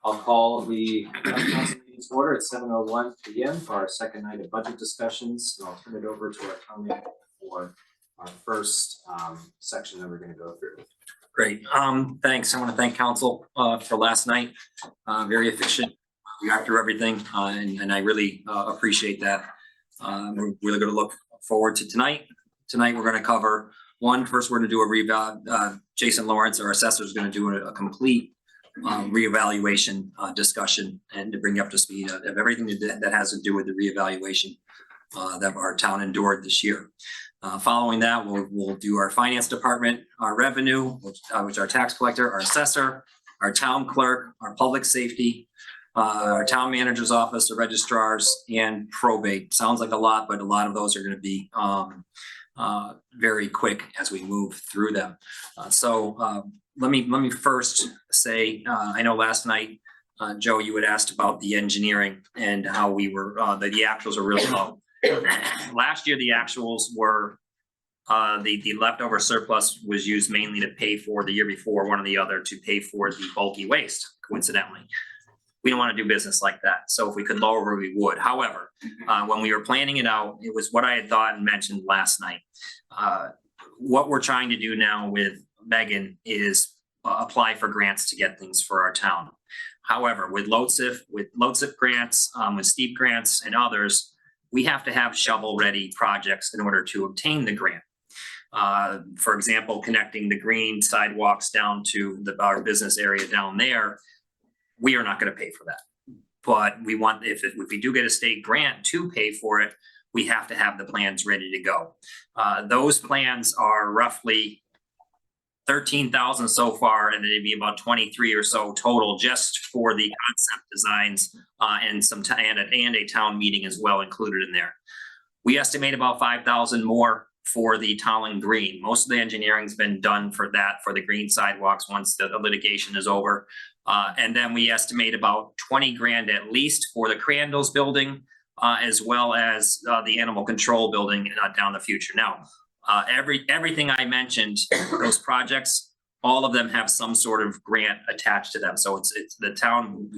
I'll call the council meeting's order at 7:01 p.m. for our second night of budget discussions, and I'll turn it over to our town manager for our first section that we're going to go through. Great. Thanks. I want to thank council for last night. Very efficient. We got through everything, and I really appreciate that. We're really going to look forward to tonight. Tonight we're going to cover first we're going to do a reval. Jason Lawrence, our assessor, is going to do a complete reevaluation discussion and to bring you up to speed of everything that has to do with the reevaluation that our town endured this year. Following that, we'll do our finance department, our revenue, which our tax collector, our assessor, our town clerk, our public safety, our town manager's office, the registrars, and probate. Sounds like a lot, but a lot of those are going to be very quick as we move through them. Let me first say, I know last night, Joe, you had asked about the engineering and how we were, the actuals are really low. Last year, the actuals were, the leftover surplus was used mainly to pay for the year before, one or the other, to pay for the bulky waste, coincidentally. We don't want to do business like that. So if we could lower, we would. However, when we were planning it out, it was what I had thought and mentioned last night. What we're trying to do now with Megan is apply for grants to get things for our town. However, with LoadSIF grants, with steep grants and others, we have to have shovel-ready projects in order to obtain the grant. For example, connecting the green sidewalks down to our business area down there, we are not going to pay for that. But we want, if we do get a state grant to pay for it, we have to have the plans ready to go. Those plans are roughly 13,000 so far, and it'd be about 23 or so total just for the concept designs and a town meeting as well included in there. We estimate about 5,000 more for the Tolland Green. Most of the engineering's been done for that, for the green sidewalks once the litigation is over. And then we estimate about 20 grand at least for the Crandall's building, as well as the animal control building down the future. Now, everything I mentioned, those projects, all of them have some sort of grant attached to them. So it's the town,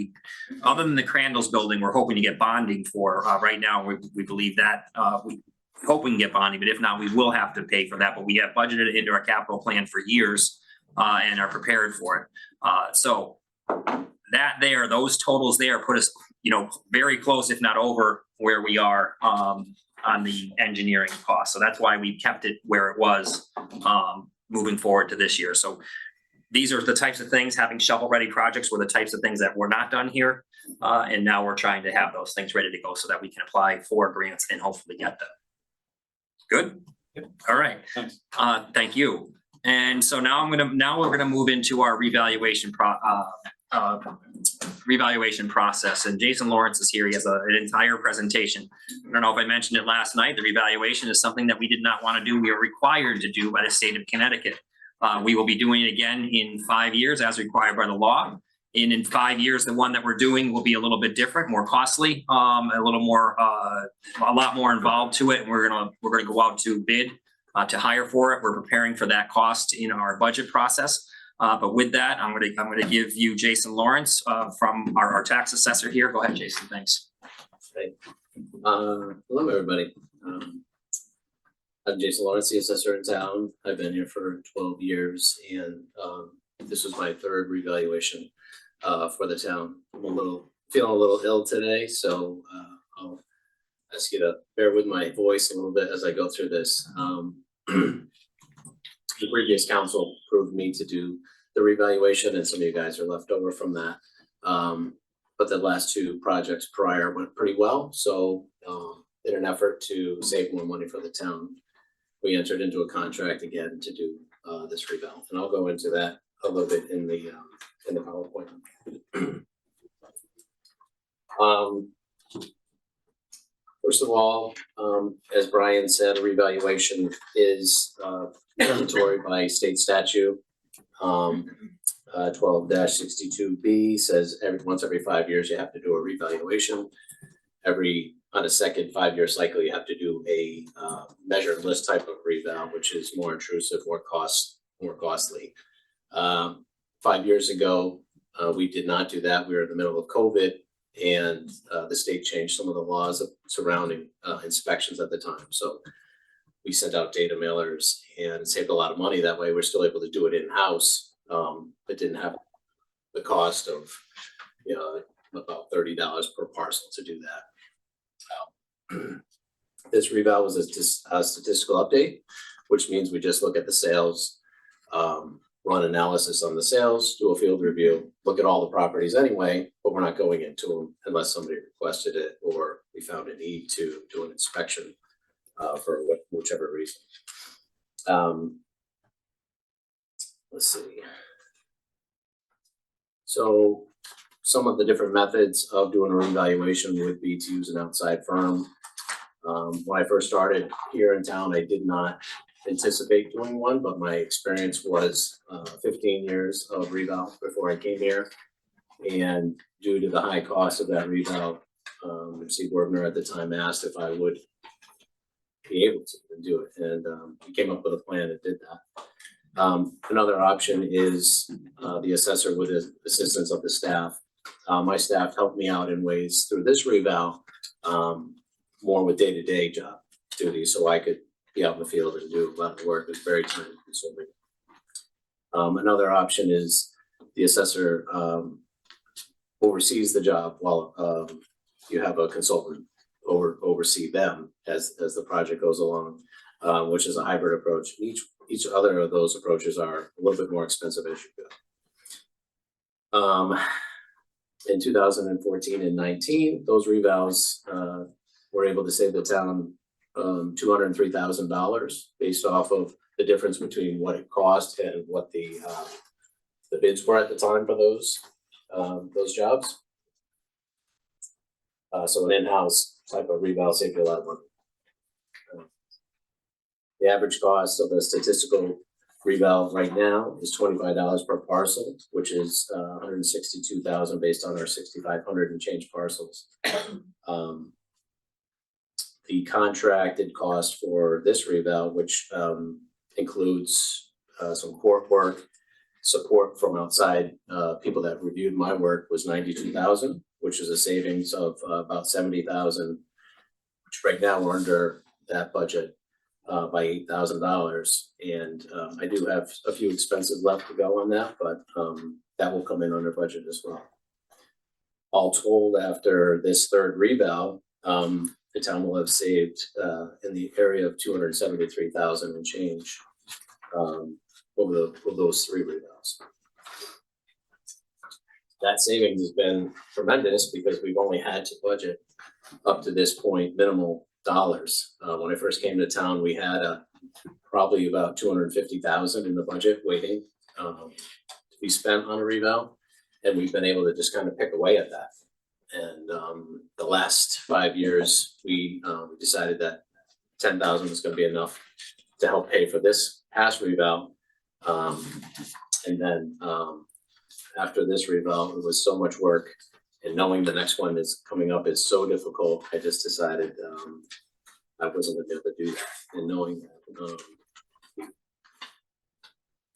other than the Crandall's building, we're hoping to get bonding for. Right now, we believe that we hope we can get bonding, but if not, we will have to pay for that. But we have budgeted it into our capital plan for years and are prepared for it. So those totals there put us, very close, if not over where we are on the engineering cost. So that's why we kept it where it was moving forward to this year. So these are the types of things, having shovel-ready projects were the types of things that were not done here. And now we're trying to have those things ready to go so that we can apply for grants and hopefully get them. Good? Yep. All right. Thanks. Thank you. And so now we're gonna move into our revaluation process, and Jason Lawrence is here. He has an entire presentation. I don't know if I mentioned it last night. The revaluation is something that we did not want to do. We are required to do by the state of Connecticut. We will be doing it again in 5 years as required by the law. In 5 years, the one that we're doing will be a little bit different, more costly, a lot more involved to it. And we're gonna go out to bid to hire for it. We're preparing for that cost in our budget process. But with that, I'm gonna give you Jason Lawrence from our tax assessor here. Go ahead, Jason. Thanks. Hey. Hello, everybody. I'm Jason Lawrence, the assessor in town. I've been here for 12 years, and this was my third revaluation for the town. I'm feeling a little ill today, so I'll ask you to bear with my voice a little bit as I go through this. The previous council approved me to do the revaluation, and some of you guys are left over from that. But the last two projects prior went pretty well. So in an effort to save more money for the town, we entered into a contract again to do this reval. And I'll go into that a little bit in the PowerPoint. First of all, as Brian said, a revaluation is mandatory by state statute. 12-62B says once every 5 years you have to do a revaluation. On a second 5-year cycle, you have to do a measured list type of reval, which is more intrusive, more costly. 5 years ago, We did not do that. We were in the middle of COVID, and the state changed some of the laws surrounding inspections at the time. So we sent out data mailers and saved a lot of money that way. We're still able to do it in-house, but didn't have the cost of, you know, about $30 per parcel to do that. This reval was a statistical update, which means we just look at the sales, run analysis on the sales, do a field review, look at all the properties anyway, but we're not going into them unless somebody requested it or we found a need to do an inspection for whichever reason. Let's see. So some of the different methods of doing a revaluation would be to use an outside firm. When I first started here in town, I did not anticipate doing one, but my experience was 15 years of reval before I came here. And due to the high cost of that reval, Steve Werner at the time asked if I would be able to do it. And we came up with a plan that did that. Another option is the assessor with the assistance of the staff. My staff helped me out in ways through this reval, more with day-to-day job duties, so I could be out in the field and do a lot of the work. It's very time consuming. Another option is the assessor oversees the job while you have a consultant oversee them as the project goes along, which is a hybrid approach. Each other of those approaches are a little bit more expensive as you go. In 2014 and 19, those revals were able to save the town $203,000 based off of the difference between what it cost and what the bids were at the time for those jobs. So an in-house type of reval saved you a lot of money. The average cost of a statistical reval right now is $25 per parcel, which is $162,000 based on our 6,500 and change parcels. The contracted cost for this reval, which includes some court work, support from outside people that reviewed my work, was $92,000, which is a savings of about $70,000, which right now we're under that budget by $8,000. And I do have a few expenses left to go on that, but that will come in under budget as well. All told, after this third reval, the town will have saved in the area of $273,000 and change over those three revals. That savings has been tremendous because we've only had to budget up to this point minimal dollars. When I first came to town, we had probably about $250,000 in the budget waiting to be spent on a reval, and we've been able to just kind of pick away at that. And the last 5 years, we decided that $10,000 was going to be enough to help pay for this past reval. And then after this reval, it was so much work, and knowing the next one is coming up is so difficult, I just decided I wasn't going to be able to do that. And knowing that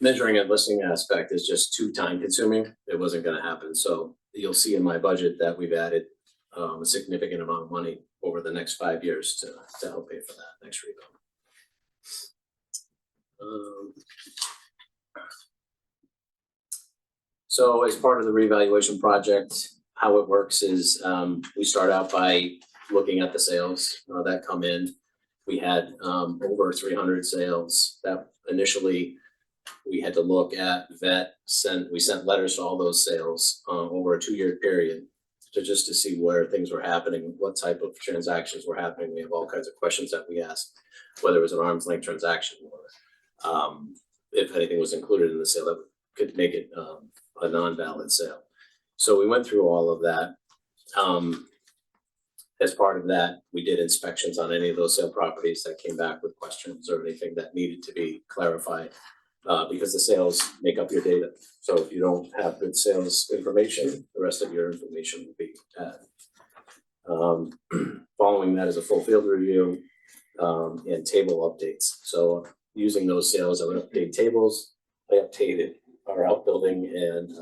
measuring and listening aspect is just too time consuming, it wasn't going to happen. So you'll see in my budget that we've added a significant amount of money over the next 5 years to help pay for that next reval. So as part of the revaluation project, how it works is we start out by looking at the sales that come in. We had over 300 sales that initially we had to look at, vet, we sent letters to all those sales over a 2-year period to see where things were happening, what type of transactions were happening. We have all kinds of questions that we asked, whether it was an arm's length transaction or if anything was included in the sale that could make it a non-valid sale. So we went through all of that. As part of that, we did inspections on any of those sale properties that came back with questions or anything that needed to be clarified, because the sales make up your data. So if you don't have good sales information, the rest of your information will be bad. Following that is a full field review and table updates. So using those sales, I would update tables. I updated our outbuilding and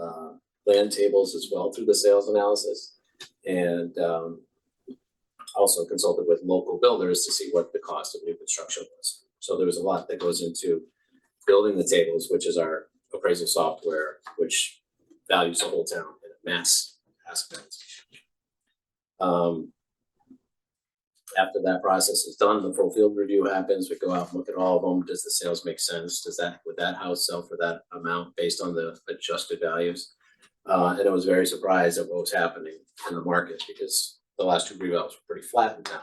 land tables as well through the sales analysis. And also consulted with local builders to see what the cost of new construction was. So there was a lot that goes into building the tables, which is our appraisal software, which values the whole town in a mass aspect. After that process is done, the full field review happens. We go out and look at all of them. Does the sales make sense? Would that house sell for that amount based on the adjusted values? And I was very surprised at what was happening in the market because the last two revals were pretty flat in town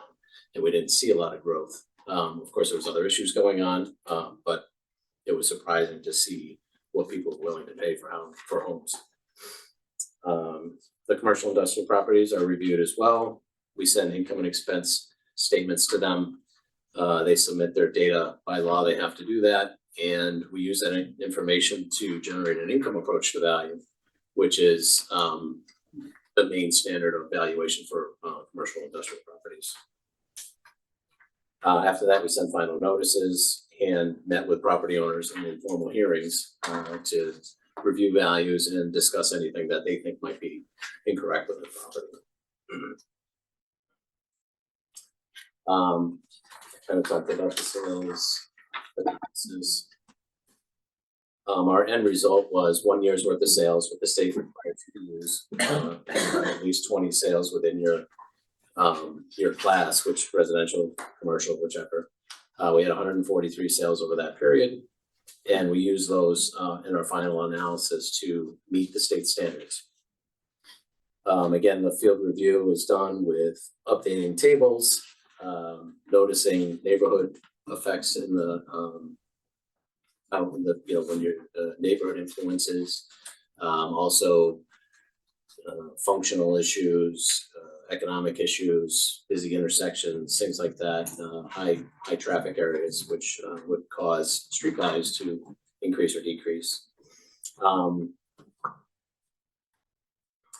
and we didn't see a lot of growth. Of course, there was other issues going on, but it was surprising to see what people were willing to pay for homes. The commercial industrial properties are reviewed as well. We send income and expense statements to them. They submit their data by law, they have to do that. And we use that information to generate an income approach to value, which is the main standard of valuation for commercial industrial properties. After that, we sent final notices and met with property owners in informal hearings to review values and discuss anything that they think might be incorrect with the property. Kind of talked about the sales. Our end result was 1 year's worth of sales with the state required to use at least 20 sales within your class, which residential, commercial, whichever. We had 143 sales over that period, and we use those in our final analysis to meet the state standards. Again, the field review is done with updating tables, noticing neighborhood effects in the when your neighborhood influences, also functional issues, economic issues, busy intersections, things like that, high traffic areas, which would cause street values to increase or decrease.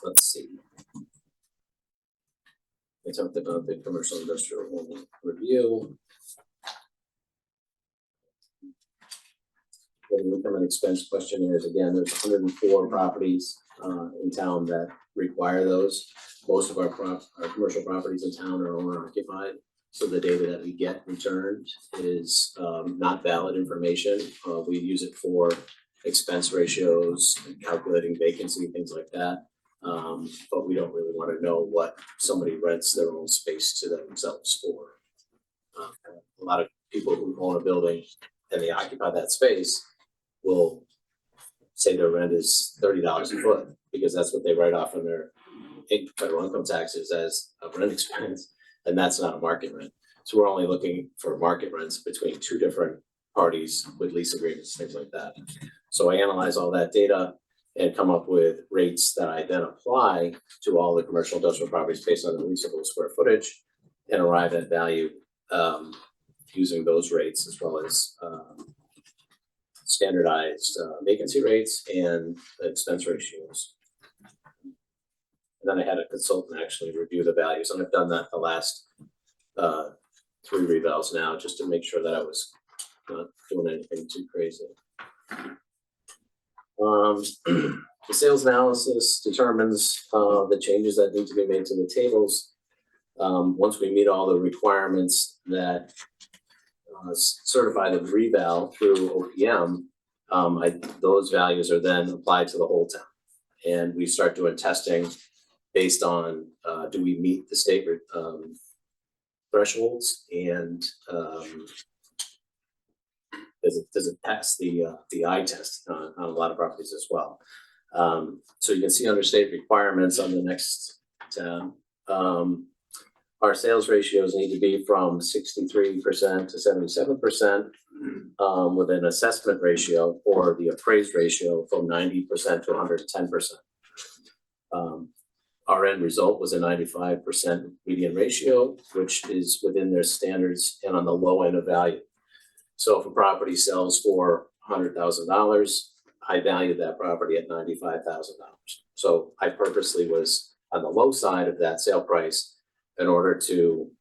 Let's see. I talked about the commercial industrial review. The income and expense questionnaires, again, there's 104 properties in town that require those. Most of our commercial properties in town are owner occupied. So the data that we get returned is not valid information. We use it for expense ratios, calculating vacancy, things like that. But we don't really want to know what somebody rents their own space to themselves for. A lot of people who own a building and they occupy that space will say their rent is $30 a foot because that's what they write off on their federal income taxes as a rent expense, and that's not a market rent. So we're only looking for market rents between two different parties with lease agreements, things like that. So I analyze all that data and come up with rates that I then apply to all the commercial industrial properties based on the leasable square footage and arrive at value using those rates as well as standardized vacancy rates and expense ratios. And then I had a consultant actually review the values, and I've done that the last 3 revals now, just to make sure that I was not doing anything too crazy. The sales analysis determines the changes that need to be made to the tables. Once we meet all the requirements that certify the reval through OPM, those values are then applied to the whole town. And we start doing testing based on do we meet the state thresholds, and does it pass the eye test on a lot of properties as well. So you can see under state requirements on the next tab, our sales ratios need to be from 63% to 77%, with an assessment ratio or the appraised ratio from 90% to 110%. Our end result was a 95% median ratio, which is within their standards and on the low end of value. So if a property sells for $100,000, I valued that property at $95,000. So I purposely was on the low side of that sale price in order to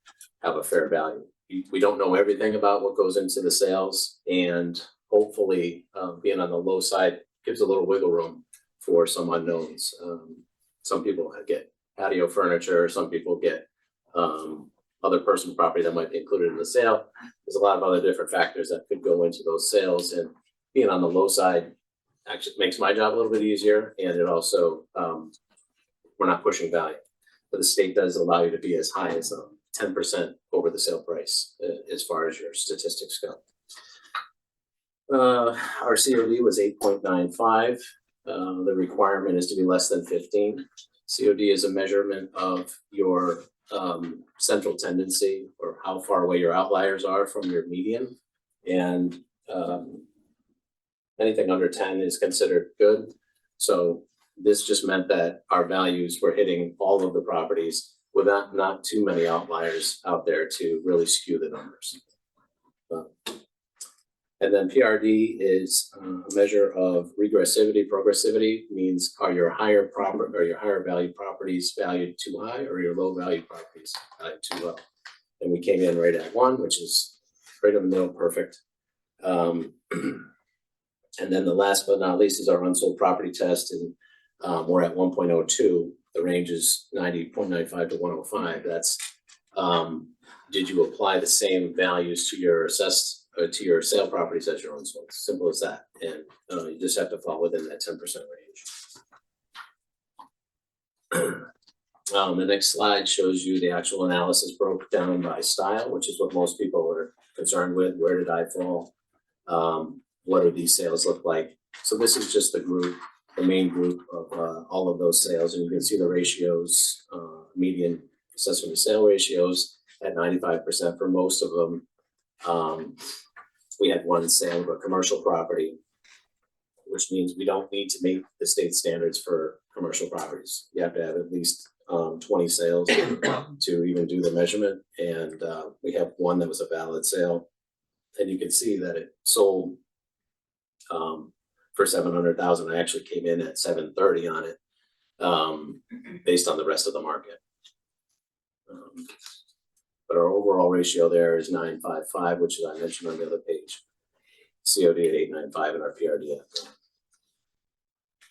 have a fair value. We don't know everything about what goes into the sales, and hopefully being on the low side gives a little wiggle room for some unknowns. Some people get patio furniture, some people get other personal property that might be included in the sale. There's a lot of other different factors that could go into those sales, and being on the low side actually makes my job a little bit easier, and it also, we're not pushing value. But the state does allow you to be as high as 10% over the sale price as far as your statistics go. Our COD was 8.95. The requirement is to be less than 15. COD is a measurement of your central tendency, or how far away your outliers are from your median. And anything under 10 is considered good. So this just meant that our values were hitting all of the properties with not too many outliers out there to really skew the numbers. And then PRD is a measure of regressivity. Progressivity means, are your higher value properties valued too high, or your low value properties valued too low? And we came in right at 1, which is right in the middle, perfect. And then the last but not least is our unsold property test, and we're at 1.02. The range is 90.95 to 105. That's did you apply the same values to your assessed to your sale properties as your unsold? Simple as that. And you just have to fall within that 10% range. The next slide shows you the actual analysis broke down by style, which is what most people are concerned with. Where did I fall? What do these sales look like? So this is just the group, the main group of all of those sales, and you can see the ratios, median assessment to sale ratios at 95% for most of them. We had one sale of a commercial property, which means we don't need to meet the state standards for commercial properties. You have to have at least 20 sales to even do the measurement, and we have one that was a valid sale, and you can see that it sold for 700,000. I actually came in at 730 on it, based on the rest of the market. But our overall ratio there is 955, which is I mentioned on the other page. COD at 895 and our PRD at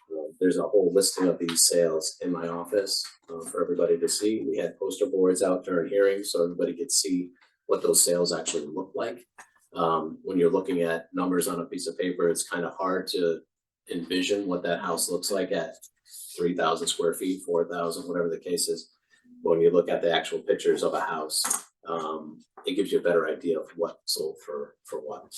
9. There's a whole listing of these sales in my office for everybody to see. We had poster boards out during hearings so everybody could see what those sales actually look like. When you're looking at numbers on a piece of paper, it's kind of hard to envision what that house looks like at 3,000 square feet, 4,000, whatever the case is. When you look at the actual pictures of a house, it gives you a better idea of what sold for what.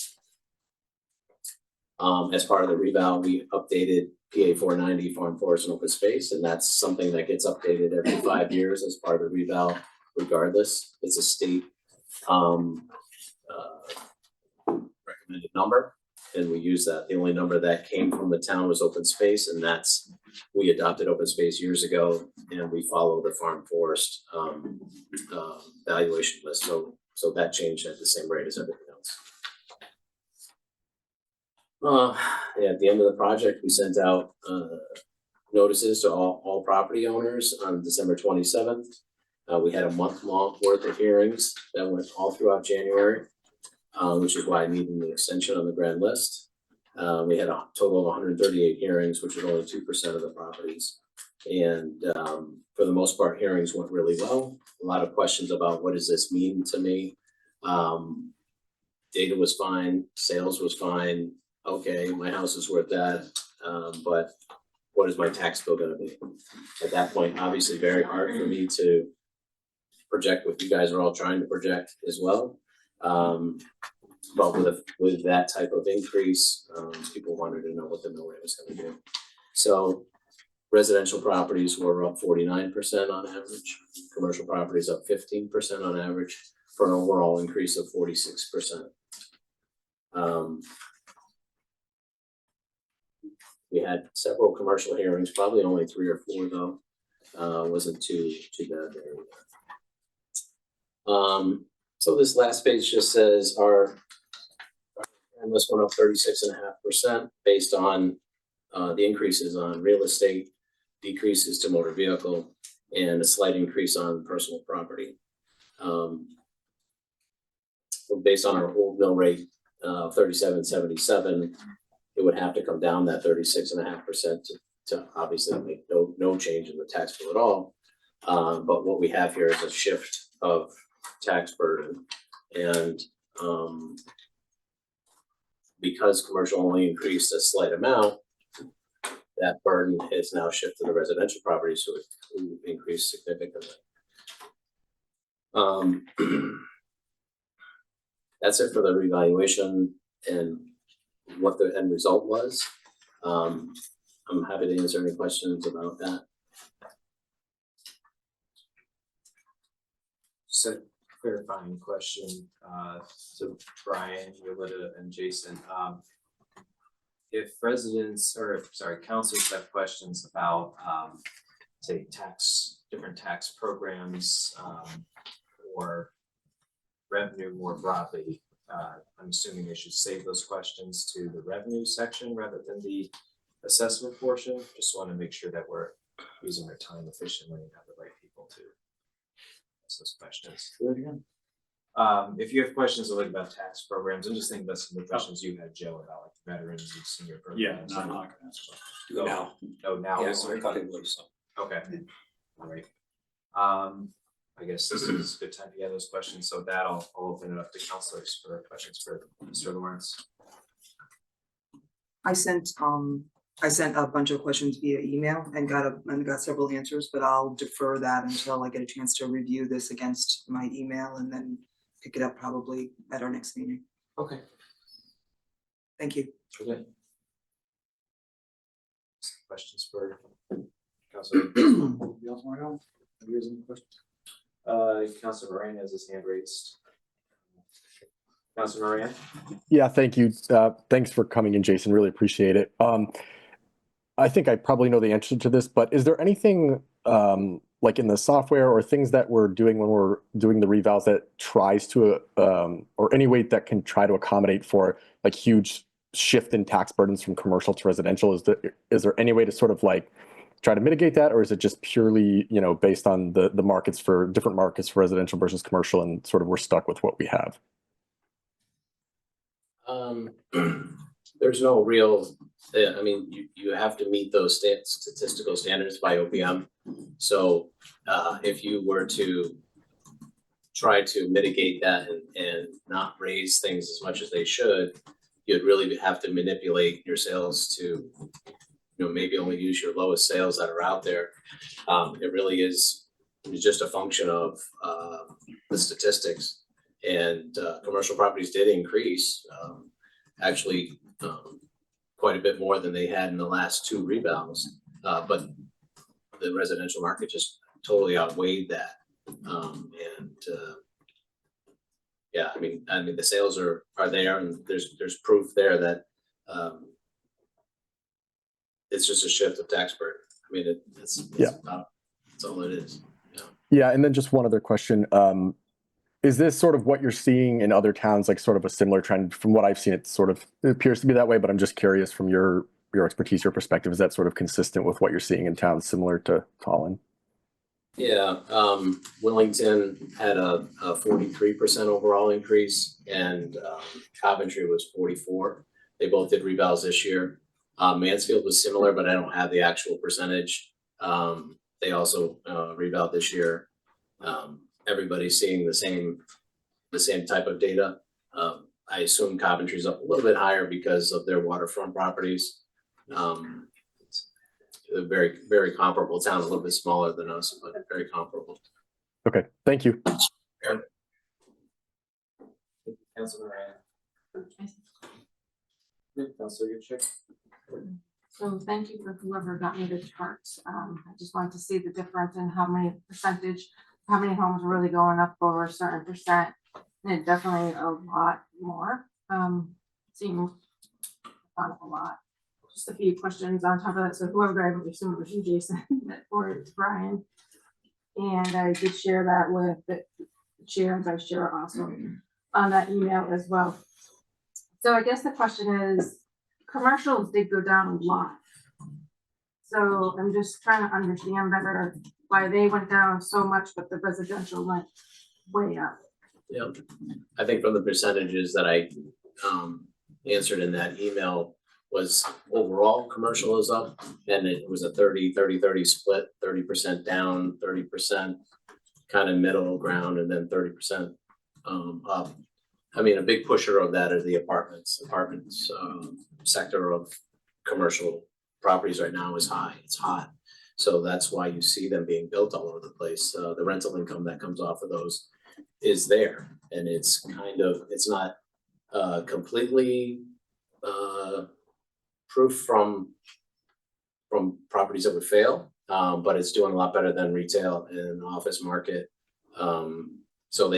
As part of the reval, we updated PA 490 farm, forest, and open space, and that's something that gets updated every 5 years as part of the reval, regardless. It's a state recommended number, and we use that. The only number that came from the town was open space, and we adopted open space years ago, and we follow the farm forest valuation list. So that changed at the same rate as everything else. At the end of the project, we sent out notices to all property owners on December 27th. We had a month-long worth of hearings that went all throughout January, which is why I needed an extension on the grand list. We had a total of 138 hearings, which was only 2% of the properties. And for the most part, hearings went really well. A lot of questions about what does this mean to me? Data was fine, sales was fine. Okay, my house is worth that, but what is my tax bill gonna be? At that point, obviously very hard for me to project what you guys are all trying to project as well. But with that type of increase, people wanted to know what the mill rate was gonna do. So residential properties were up 49% on average, commercial properties up 15% on average, for an overall increase of 46%. We had several commercial hearings, probably only 3 or 4 though. Wasn't too bad there. So this last page just says our list went up 36.5% based on the increases on real estate, decreases to motor vehicle, and a slight increase on personal property. Based on our old mill rate of 37.77, it would have to come down that 36.5% to obviously make no change in the tax bill at all. But what we have here is a shift of tax burden, and because commercial only increased a slight amount, that burden is now shifted to residential property, so it increased significantly. That's it for the revaluation and what the end result was. I'm happy to answer any questions about that. So clarifying question, to Brian, Yolita, and Jason. If residents, or sorry, councilors have questions about, say, different tax programs, or revenue more broadly, I'm assuming they should save those questions to the revenue section rather than the assessment portion. Just want to make sure that we're using our time efficiently and have the right people to ask those questions. If you have questions about tax programs, I'm just thinking about some of the questions you had, Joe, about like veterans and senior programs. No, I'm not gonna answer that. Go. Now. Oh, now. Yeah, so I thought it was, so. Okay, all right. I guess this is a good time to get those questions, so with that I'll open it up to counselors for questions for Mr. Lawrence. I sent a bunch of questions via email and got several answers, but I'll defer that until I get a chance to review this against my email and then pick it up probably at our next meeting. Okay. Thank you. Okay. Questions for Counselor? You else wanna go? Have you guys any questions? Counselor Moran has his hand raised. Counselor Moran? Yeah, thank you. Thanks for coming in, Jason. Really appreciate it. I think I probably know the answer to this, but is there anything like in the software or things that we're doing when we're doing the revals that tries to, or any way that can try to accommodate for like huge shift in tax burdens from commercial to residential? Is there any way to sort of like try to mitigate that, or is it just purely, you know, based on the markets for different markets for residential versus commercial, and sort of we're stuck with what we have? There's no real, I mean, you have to meet those statistical standards by OPM. So if you were to try to mitigate that and not raise things as much as they should, you'd really have to manipulate your sales to, you know, maybe only use your lowest sales that are out there. It really is just a function of the statistics, and commercial properties did increase actually quite a bit more than they had in the last two revals, but the residential market just totally outweighed that. Yeah, I mean the sales are there, and there's proof there that it's just a shift of tax burden. I mean, that's all it is. Yeah. Yeah, and then just one other question. Is this sort of what you're seeing in other towns, like sort of a similar trend? From what I've seen, it appears to be that way, but I'm just curious from your expertise, your perspective, is that sort of consistent with what you're seeing in towns similar to Tolland? Yeah, Wellington had a 43% overall increase, and Coventry was 44%. They both did revals this year. Mansfield was similar, but I don't have the actual percentage. They also revaled this year. Everybody's seeing the same type of data. I assume Coventry's up a little bit higher because of their waterfront properties. A very, very comparable town, a little bit smaller than us, but very comparable. Okay, thank you. Counselor Moran? Counselor Yuchik? So thank you for whoever got me the charts. I just wanted to see the difference in how many homes are really going up over a certain percent. And definitely a lot more. Seems a lot. Just a few questions on top of that. So whoever I assume it was you, Jason, or it's Brian. And I did share that with the chair and vice chair also on that email as well. So I guess the question is, commercials did go down a lot. So I'm just trying to understand better why they went down so much, but the residential went way up. Yeah, I think from the percentages that I answered in that email, was overall commercial is up, and it was a 30-30-30 split, 30% down, 30% kind of middle ground, and then 30% up. I mean, a big pusher of that are the apartments sector of commercial properties right now is high, it's hot. So that's why you see them being built all over the place. The rental income that comes off of those is there, and it's kind of, it's not completely proof from properties that would fail, but it's doing a lot better than retail and office market. So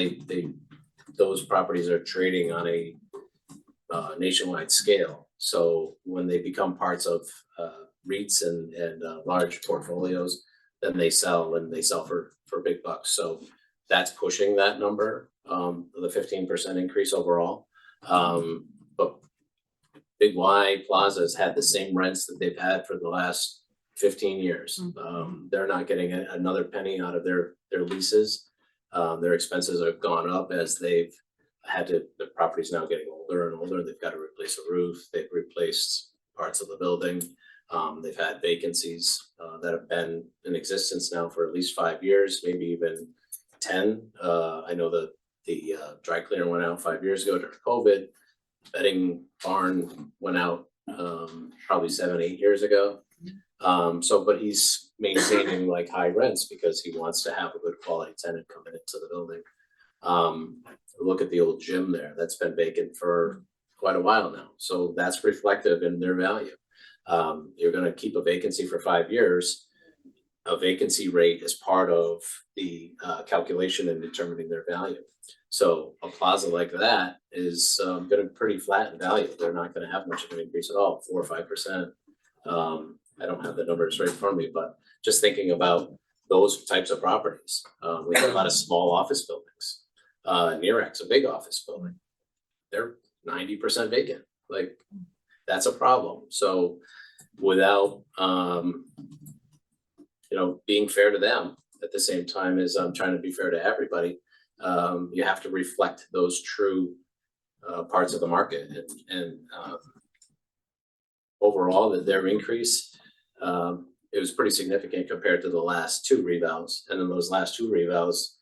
those properties are trading on a nationwide scale. So when they become parts of REITs and large portfolios, then they sell for big bucks. So that's pushing that number, the 15% increase overall. But Big Y Plaza's had the same rents that they've had for the last 15 years. They're not getting another penny out of their leases. Their expenses have gone up as they've had to, the property's now getting older and older. They've got to replace a roof. They've replaced parts of the building. They've had vacancies that have been in existence now for at least 5 years, maybe even 10. I know that the dry cleaner went out 5 years ago during COVID. Bedding barn went out probably 7-8 years ago. But he's maintaining like high rents because he wants to have a good quality tenant coming into the building. Look at the old gym there. That's been vacant for quite a while now. So that's reflective in their value. You're going to keep a vacancy for 5 years. A vacancy rate is part of the calculation in determining their value. So a plaza like that is going to be pretty flat in value. They're not going to have much of an increase at all, 4 or 5%. I don't have the numbers right in front of me, but just thinking about those types of properties. We have a lot of small office buildings. Nearex's a big office building. They're 90% vacant. Like, that's a problem. So without being fair to them at the same time as I'm trying to be fair to everybody, you have to reflect those true parts of the market, and overall that their increase, it was pretty significant compared to the last 2 revals. And in those last 2 revals,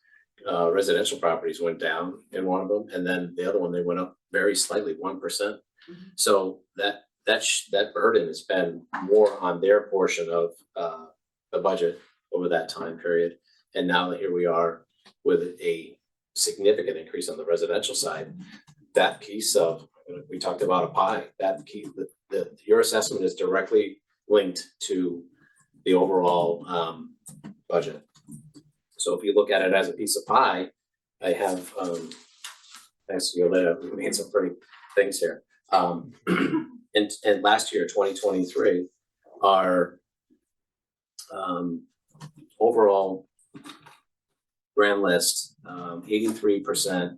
residential properties went down in one of them, and then the other one they went up very slightly, 1%. So that burden has been more on their portion of the budget over that time period. And now here we are with a significant increase on the residential side. That piece of, we talked about a pie, that key, your assessment is directly linked to the overall budget. So if you look at it as a piece of pie, I have, thanks to Yolanda, we made some pretty things here. And last year, 2023, our overall grand list, 83%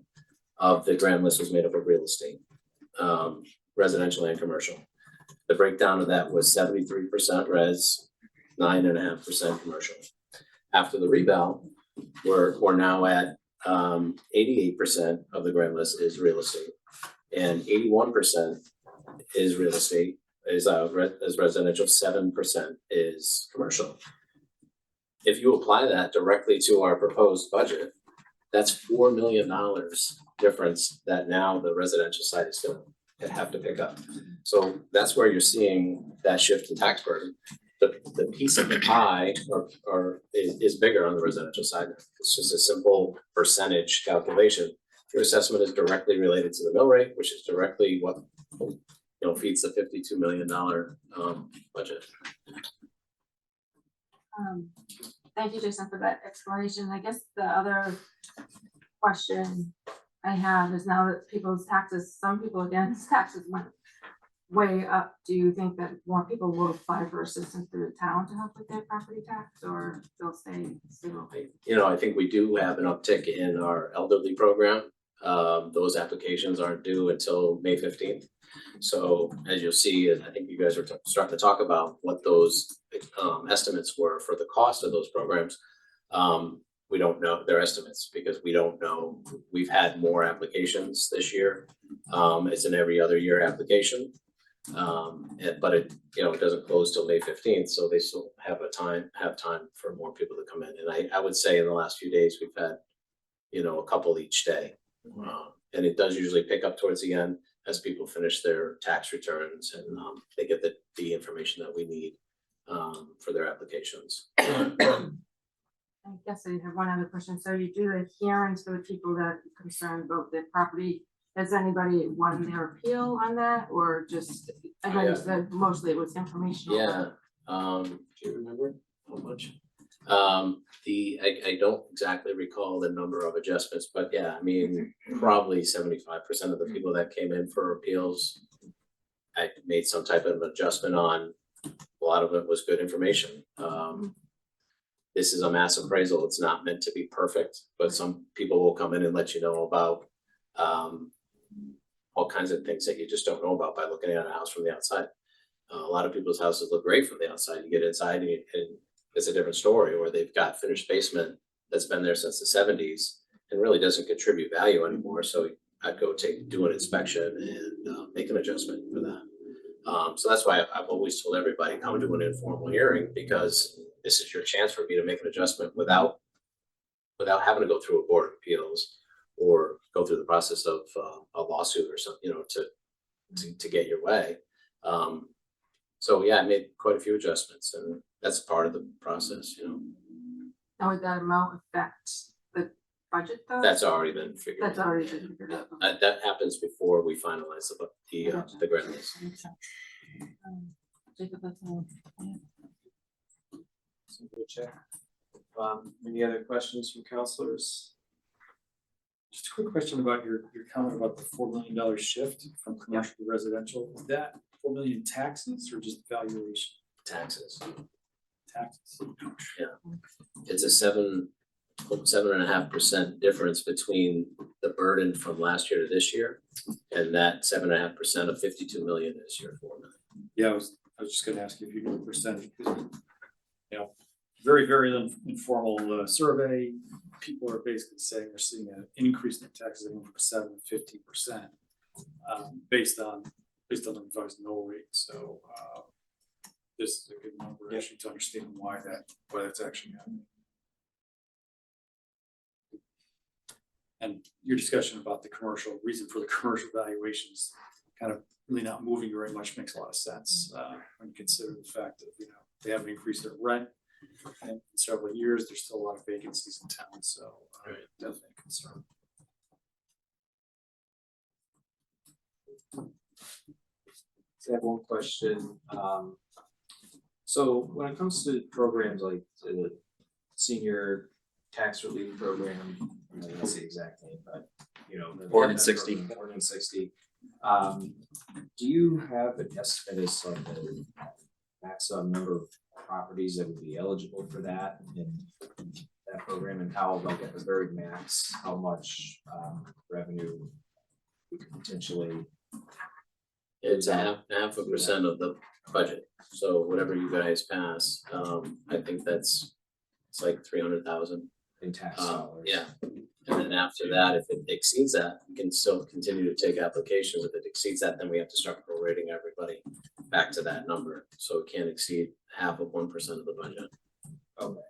of the grand list was made up of real estate, residential and commercial. The breakdown of that was 73% res, 9.5% commercial. After the reval, we're now at 88% of the grand list is real estate, and 81% is real estate, is residential, 7% is commercial. If you apply that directly to our proposed budget, that's $4 million difference that now the residential side is going to have to pick up. So that's where you're seeing that shift in tax burden. The piece of the pie is bigger on the residential side. It's just a simple percentage calculation. Your assessment is directly related to the mill rate, which is directly what feeds the $52 million budget. Thank you, Jason, for that explanation. I guess the other question I have is, now that people's taxes, some people against taxes went way up, do you think that more people will apply for assistance through the town to help with their property tax, or they'll stay zero? I think we do have an uptick in our elderly program. Those applications aren't due until May 15th. So as you'll see, I think you guys are starting to talk about what those estimates were for the cost of those programs. We don't know their estimates because we don't know. We've had more applications this year. It's an every other year application. But it, you know, it doesn't close till May 15th, so they still have time for more people to come in. And I would say in the last few days, we've had, you know, a couple each day. And it does usually pick up towards the end as people finish their tax returns and they get the information that we need for their applications. I guess I have one other question. So you do the hearings for the people that are concerned about their property. Has anybody won their appeal on that, or just, I know you said mostly it was informational. Yeah, do you remember how much? I don't exactly recall the number of adjustments, but yeah, I mean, probably 75% of the people that came in for appeals, I made some type of adjustment on. A lot of it was good information. This is a mass appraisal. It's not meant to be perfect, but some people will come in and let you know about all kinds of things that you just don't know about by looking at a house from the outside. A lot of people's houses look great from the outside. You get inside and it's a different story, or they've got finished basement that's been there since the 70s and really doesn't contribute value anymore. So I'd go do an inspection and make an adjustment for that. So that's why I've always told everybody, come to an informal hearing, because this is your chance for me to make an adjustment without having to go through a board of appeals or go through the process of a lawsuit or something, you know, to get your way. So yeah, I made quite a few adjustments, and that's part of the process, you know. Now, would that amount affect the budget though? That's already been figured out. That's already been figured out. That happens before we finalize the grant list. Jacob, that's all. Some good check. Any other questions from counselors? Just a quick question about your comment about the $4 million shift from commercial to residential. Is that 4 million taxes or just valuation Taxes. taxes? It's a 7.5% difference between the burden from last year to this year, and that 7.5% of 52 million is your 4 million. Yeah, I was just gonna ask you if you knew the percentage, because, you know, very informal survey. People are basically saying they're seeing an increase in their taxes anywhere from 7 to 15%, based on the revised mill rate. So this is a good number actually to understand why that's actually happening. And your discussion about the reason for the commercial valuations kind of really not moving very much makes a lot of sense when you consider the fact that, you know, they haven't increased their rent in several years. There's still a lot of vacancies in town, so definitely a concern. So I have one question. So when it comes to programs like the senior tax relief program, I don't know the exact name, but you know, Ordinance 60. Ordinance 60. Do you have an estimate as like the maximum number of properties that would be eligible for that in that program, and how, like at the very max, how much revenue we could potentially? It's half a percent of the budget. So whatever you guys pass, I think it's like 300,000 in tax dollars? Yeah, and then after that, if it exceeds that, we can still continue to take applications. If it exceeds that, then we have to start prorating everybody back to that number. So it can't exceed half of 1% of the budget. Okay.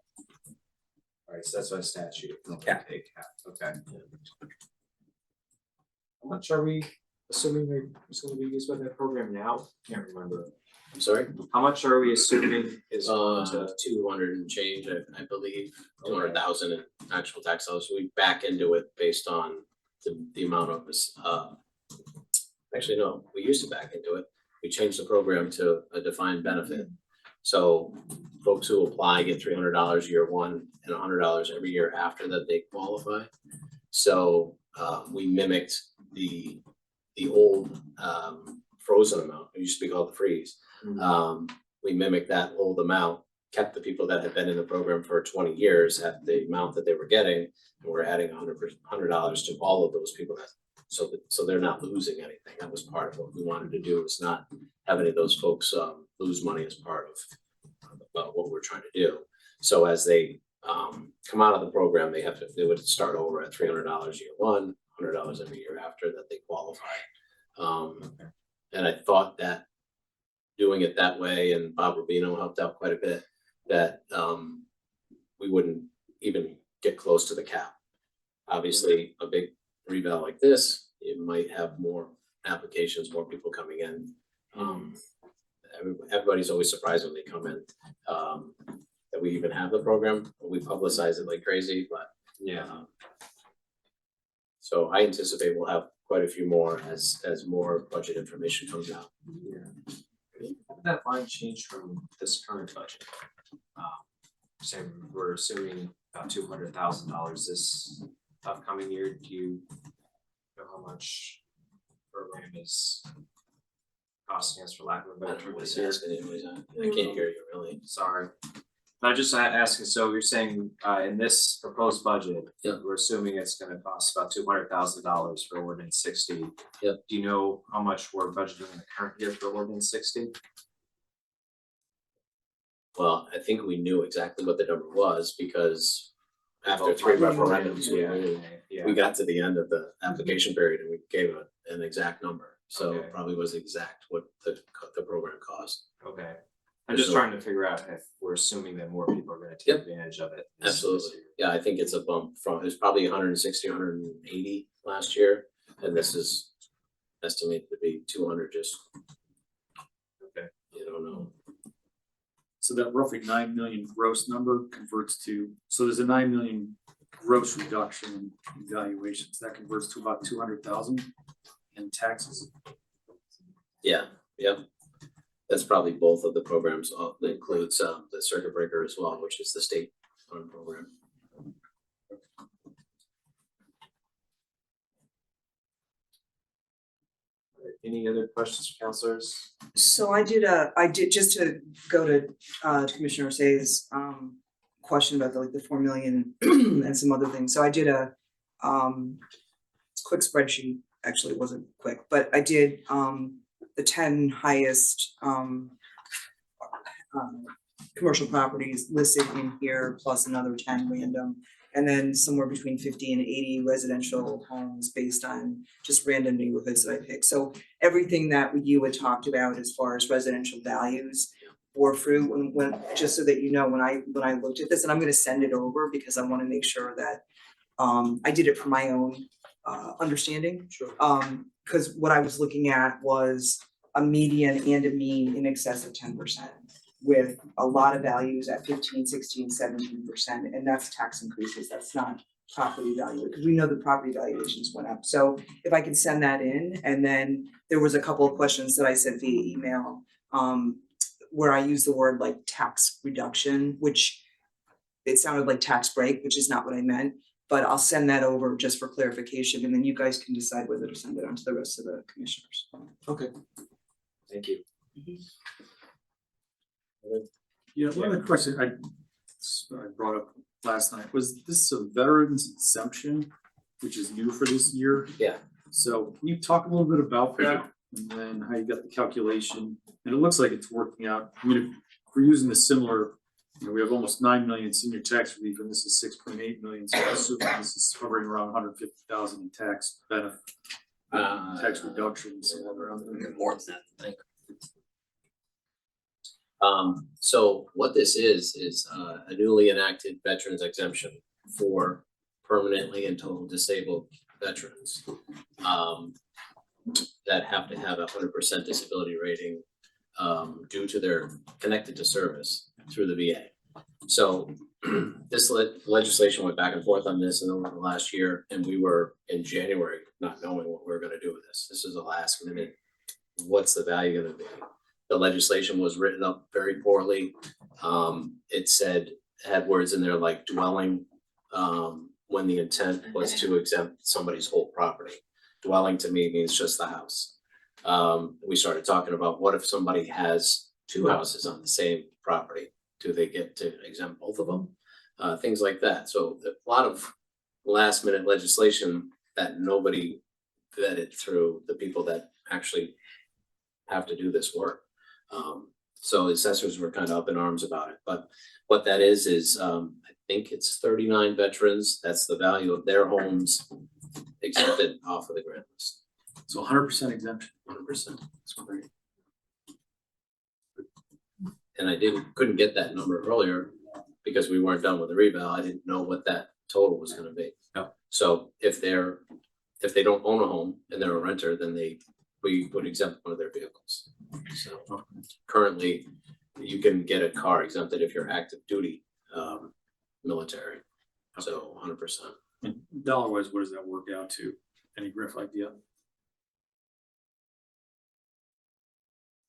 All right, so that's by statute. Yeah. Take half. Okay. How much are we assuming it's going to be used by that program now? Can't remember. I'm sorry? How much are we assuming is going to? 200 and change, I believe, 200,000 in actual tax dollars. So we back into it based on the amount of this. Actually, no, we used to back into it. We changed the program to a defined benefit. So folks who apply get $300 year one and $100 every year after that they qualify. So we mimicked the old frozen amount. It used to be called the freeze. We mimicked that old amount, kept the people that had been in the program for 20 years at the amount that they were getting, and we're adding $100 to all of those people so they're not losing anything. That was part of what we wanted to do, was not have any of those folks lose money as part of what we're trying to do. So as they come out of the program, they would start over at $300 year one, $100 every year after that they qualify. And I thought that doing it that way, and Bob Rubino helped out quite a bit, that we wouldn't even get close to the cap. Obviously, a big revale like this, you might have more applications, more people coming in. Everybody's always surprised when they come in, that we even have the program. We publicize it like crazy, but Yeah, so I anticipate we'll have quite a few more as more budget information comes out. yeah. How did that line change from this current budget? Say we're assuming about $200,000 this upcoming year. Do you know how much program is costing us, for lack of a I better don't know term, what this he's year? asking anyways. I can't hear you really. Sorry. I'm just asking, so you're saying in this proposed budget, Yeah. we're assuming it's gonna cost about $200,000 for ordinance 60. Yep. Do you know how much we're budgeting in the current year for ordinance 60? Well, I think we knew exactly what the number was because after Oh, 3 right. referendums, we Yeah, knew. yeah. We got to the end of the application period and we gave an exact number. So Okay. it probably was exact what the program cost. Okay. I'm just So- trying to figure out if we're assuming that more people are gonna take Yep. advantage of it. this Absolutely. year. Yeah, I think it's a bump from, it was probably 160, 180 last year. And this is estimated to be 200, just, Okay. you don't know. So that roughly 9 million gross number converts to, so there's a 9 million gross reduction in valuations. That converts to about 200,000 in taxes. Yeah, yep. That's probably both of the programs. That includes the circuit breaker as well, which is the state fund program. Any other questions for counselors? So I did, just to go to Commissioner Say's question about the 4 million and some other things. So I did a quick spreadsheet, actually it wasn't quick, but I did the 10 highest commercial properties listed in here, plus another 10 random. And then somewhere between 50 and 80 residential homes based on just random neighborhoods that I picked. So everything that you had talked about as far as residential values bore fruit when just so that you know, when I looked at this, and I'm gonna send it over because I wanna make sure that I did it for my own understanding. Sure. Cause what I was looking at was a median and a mean in excess of 10%. With a lot of values at 15, 16, 17%, and that's tax increases, that's not property value, because we know the property valuations went up. So if I can send that in, and then there was a couple of questions that I sent via email, where I used the word like tax reduction, which it sounded like tax break, which is not what I meant, but I'll send that over just for clarification, and then you guys can decide whether to send it on to the rest of the commissioners. Okay. Thank you. Yeah, one of the questions I brought up last night, was this a veterans exemption, which is new for this year? Yeah. So can you talk a little bit about that and then how you got the calculation? And it looks like it's working out. I mean, if we're using the similar, we have almost 9 million senior tax relief and this is 6.8 million. So I'm assuming this is hovering around 150,000 in tax benefit, tax reductions. More than that, I think. So what this is a newly enacted veterans exemption for permanently and total disabled veterans. That have to have 100% disability rating due to their connected to service through the VA. So this legislation went back and forth on this and over the last year, and we were in January not knowing what we were gonna do with this. This is the last minute, what's the value gonna be? The legislation was written up very poorly. It had words in there like dwelling, when the intent was to exempt somebody's whole property. Dwelling to me means just the house. We started talking about what if somebody has 2 houses on the same property? Do they get to exempt both of them? Things like that. So a lot of last minute legislation that nobody vetted through the people that actually have to do this work. So assessors were kind of up in arms about it, but what that is I think it's 39 veterans. That's the value of their homes exempted off of the grant list. So 100% exemption. 100%. That's great. And I couldn't get that number earlier because we weren't done with the reval. I didn't know what that total was gonna be. Yep. So if they don't own a home and they're a renter, then we would exempt one of their vehicles. So currently, you can get a car exempted if you're active duty, military. So 100%. Dollar wise, what does that work out to? Any rough idea?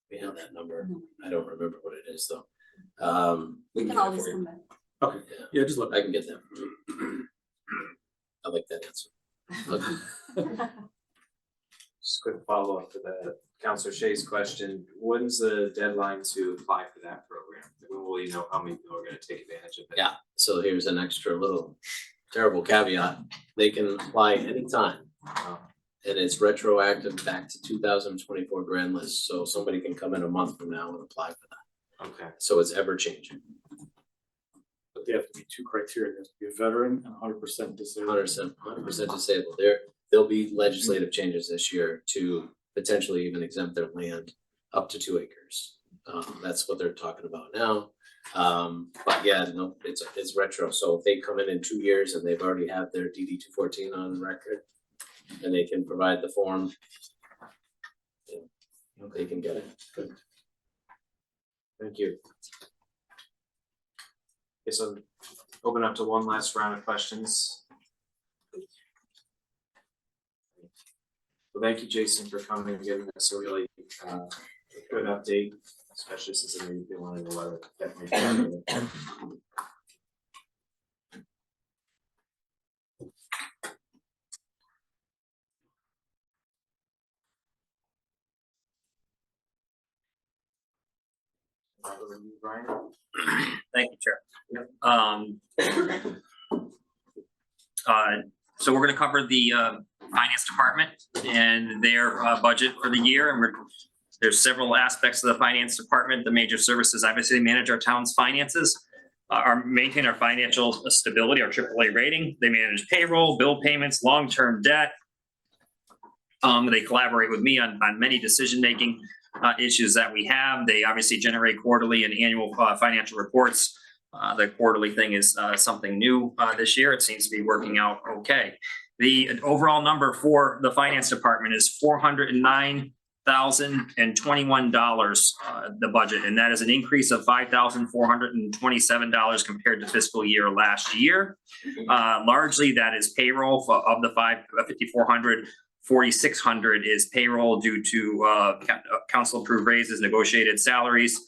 We have that number. I don't remember what it is though. We We can can get it always for you. come back. Okay, yeah, just look. I can get that. I like that answer. Okay. Just quick follow-up to the Counselor Shea's question. When's the deadline to apply for that program? When will you know how many people are gonna take advantage of it? Yeah, so here's an extra little terrible caveat. They can apply anytime. And it's retroactive back to 2024 grand list. So somebody can come in a month from now and apply for that. Okay, So it's ever changing. But they have to be two criteria. They have to be a veteran and 100% disabled. 100% disabled. There'll be legislative changes this year to potentially even exempt their land up to 2 acres. That's what they're talking about now. But yeah, no, it's retro. So if they come in 2 years and they've already had their DD 214 on record, and they can provide the form, they can get it. Good. thank you. Okay, so open up to one last round of questions. Well, thank you, Jason, for coming and giving us a really good update, especially since I know you've been wanting to let it. Brian? Thank you, Chair. So we're gonna cover the finance department and their budget for the year, and there's several aspects of the finance department. The major services obviously manage our town's finances, maintain our financial stability, our AAA rating. They manage payroll, bill payments, long-term debt. They collaborate with me on many decision-making issues that we have. They obviously generate quarterly and annual financial reports. The quarterly thing is something new this year. It seems to be working out okay. The overall number for the finance department is $409,021, the budget, and that is an increase of $5,427 compared to fiscal year last year. Largely, that is payroll of the 5,400. 4,600 is payroll due to council approved raises, negotiated salaries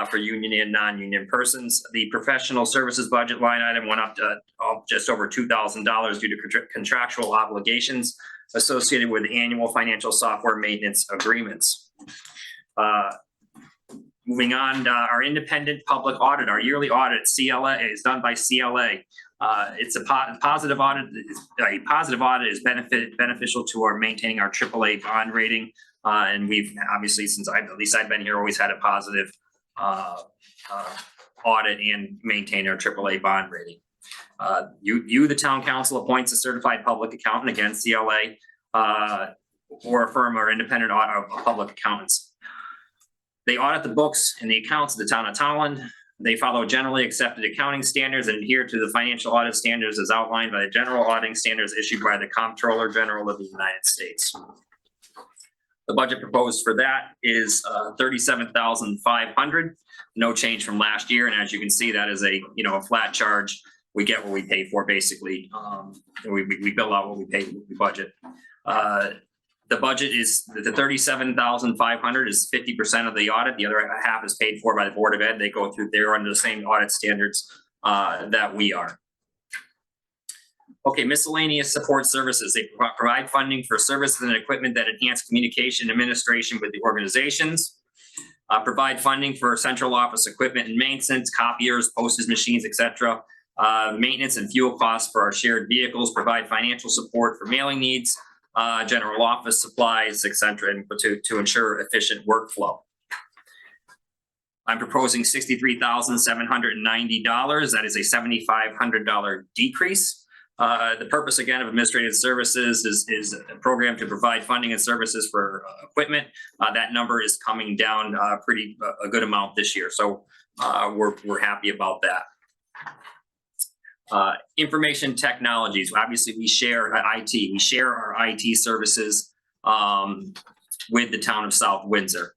for union and non-union persons. The professional services budget line item went up to just over $2,000 due to contractual obligations associated with annual financial software maintenance agreements. Moving on, our independent public audit, our yearly audit, CLA, is done by CLA. It's a positive audit. A positive audit is beneficial to our maintaining our AAA bond rating. And we've obviously, since at least I've been here, always had a positive audit and maintain our AAA bond rating. The town council, appoints a certified public accountant, again, CLA, or a firm or independent public accountants. They audit the books and the accounts of the town of Tolland. They follow generally accepted accounting standards and adhere to the financial audit standards as outlined by the general auditing standards issued by the Comptroller General of the United States. The budget proposed for that is $37,500, no change from last year. And as you can see, that is a flat charge. We get what we pay for, basically. We bill out what we pay, we budget. The budget is the $37,500 is 50% of the audit. The other half is paid for by the Board of Ed. They go through, they're under the same audit standards that we are. Okay, miscellaneous support services. They provide funding for services and equipment that enhance communication administration with the organizations. Provide funding for central office equipment and maintenance, copiers, postage machines, etc. Maintenance and fuel costs for our shared vehicles. Provide financial support for mailing needs. General office supplies, etc., and to ensure efficient workflow. I'm proposing $63,790. That is a $7,500 decrease. The purpose again of administrative services is a program to provide funding and services for equipment. That number is coming down a good amount this year, so we're happy about that. Information technologies, obviously we share IT, we share our IT services with the town of South Windsor.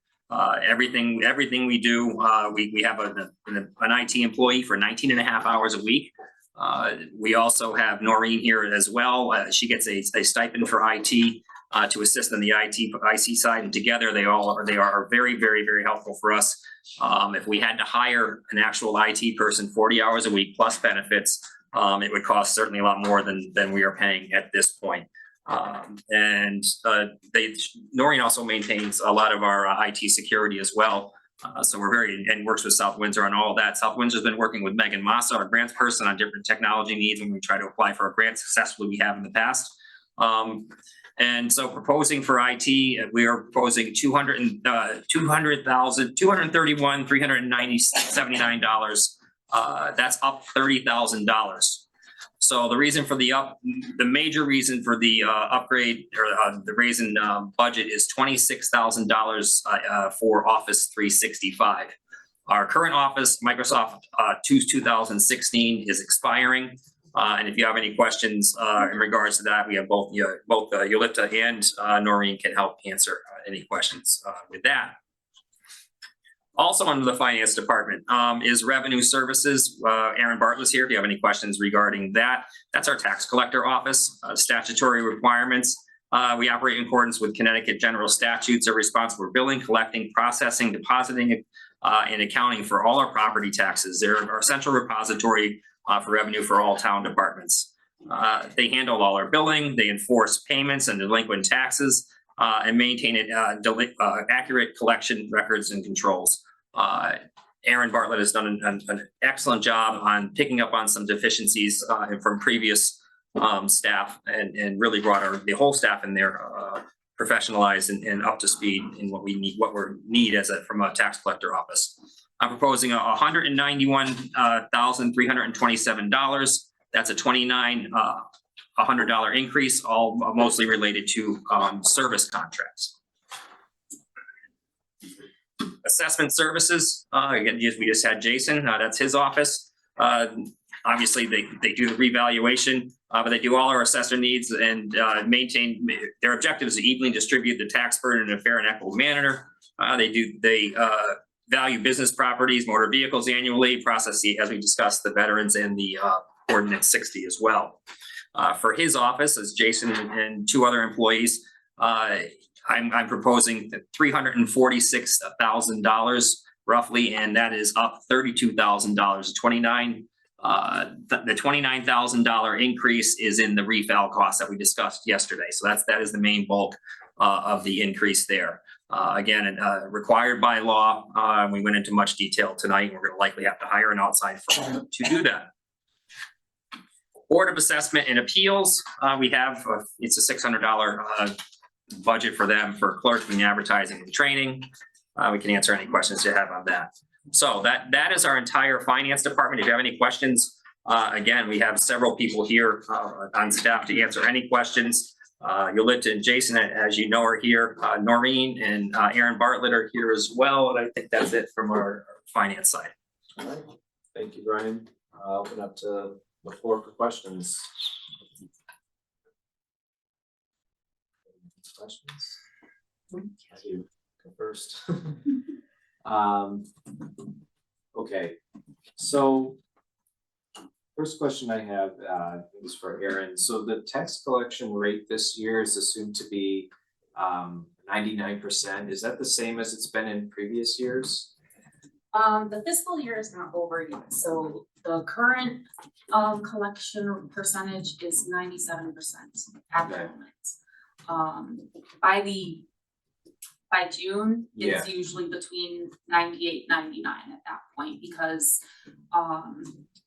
Everything we do, we have an IT employee for 19 and a half hours a week. We also have Noreen here as well. She gets a stipend for IT to assist on the IC side, and together they are very, very, very helpful for us. If we had to hire an actual IT person 40 hours a week plus benefits, it would cost certainly a lot more than we are paying at this point. Noreen also maintains a lot of our IT security as well. So and works with South Windsor on all of that. South Windsor's been working with Megan Massa, our grants person, on different technology needs when we try to apply for a grant successfully we have in the past. And so proposing for IT, we are proposing $231,379. That's up $30,000. So the reason for the major reason for the upgrade or the raise in budget is $26,000 for Office 365. Our current Office, Microsoft 2016, is expiring. And if you have any questions in regards to that, we have both Yolita and Noreen can help answer any questions with that. Also under the finance department is revenue services. Aaron Bartlett's here if you have any questions regarding that. That's our tax collector office. Statutory requirements. We operate in accordance with Connecticut general statutes, are responsible for billing, collecting, processing, depositing, and accounting for all our property taxes. They're our central repository for revenue for all town departments. They handle all our billing, they enforce payments and delinquent taxes, and maintain accurate collection records and controls. Aaron Bartlett has done an excellent job on picking up on some deficiencies from previous staff and really brought the whole staff in there professionalized and up to speed in what we need from a tax collector office. I'm proposing $191,327. That's a $2,900 increase, all mostly related to service contracts. Assessment services, again, we just had Jason, that's his office. Obviously, they do the revaluation, but they do all our assessor needs and maintain, their objective is to evenly distribute the tax burden in a fair and equitable manner. They value business properties, motor vehicles annually, process, as we discussed, the veterans and the Ordinance 60 as well. For his office, as Jason and two other employees, I'm proposing $346,000 roughly, and that is up $32,000. The $29,000 increase is in the reval costs that we discussed yesterday. So that is the main bulk of the increase there. Again, required by law. We went into much detail tonight. We're going to likely have to hire an outside firm to do that. Board of Assessment and Appeals, we have it's a $600 budget for them for clerking, advertising, and training. We can answer any questions you have on that. So that is our entire finance department. If you have any questions, again, we have several people here on staff to answer any questions. Yolita and Jason, as you know, are here. Noreen and Aaron Bartlett are here as well. And I think that's it from our finance side. All right, thank you, Brian. I'll open up to the floor for questions. Questions? You go first. Okay, so first question I have is for Aaron. So the tax collection rate this year is assumed to be 99%. Is that the same as it's been in previous years? The fiscal year is not over yet, so the current collection percentage is 97% at the moment. By June, it's usually between 98, 99 at that point, because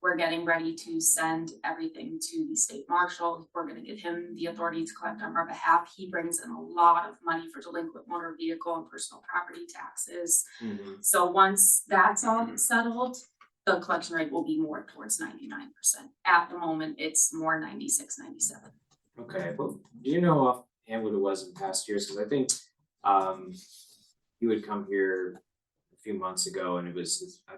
we're getting ready to send everything to the state marshal. We're gonna give him the authority to collect on our behalf. He brings in a lot of money for delinquent motor vehicle and personal property taxes. So once that's all settled, the collection rate will be more towards 99%. At the moment, it's more 96, 97. Okay, well, do you know offhand what it was in past years? Cause I think, you would come here a few months ago and I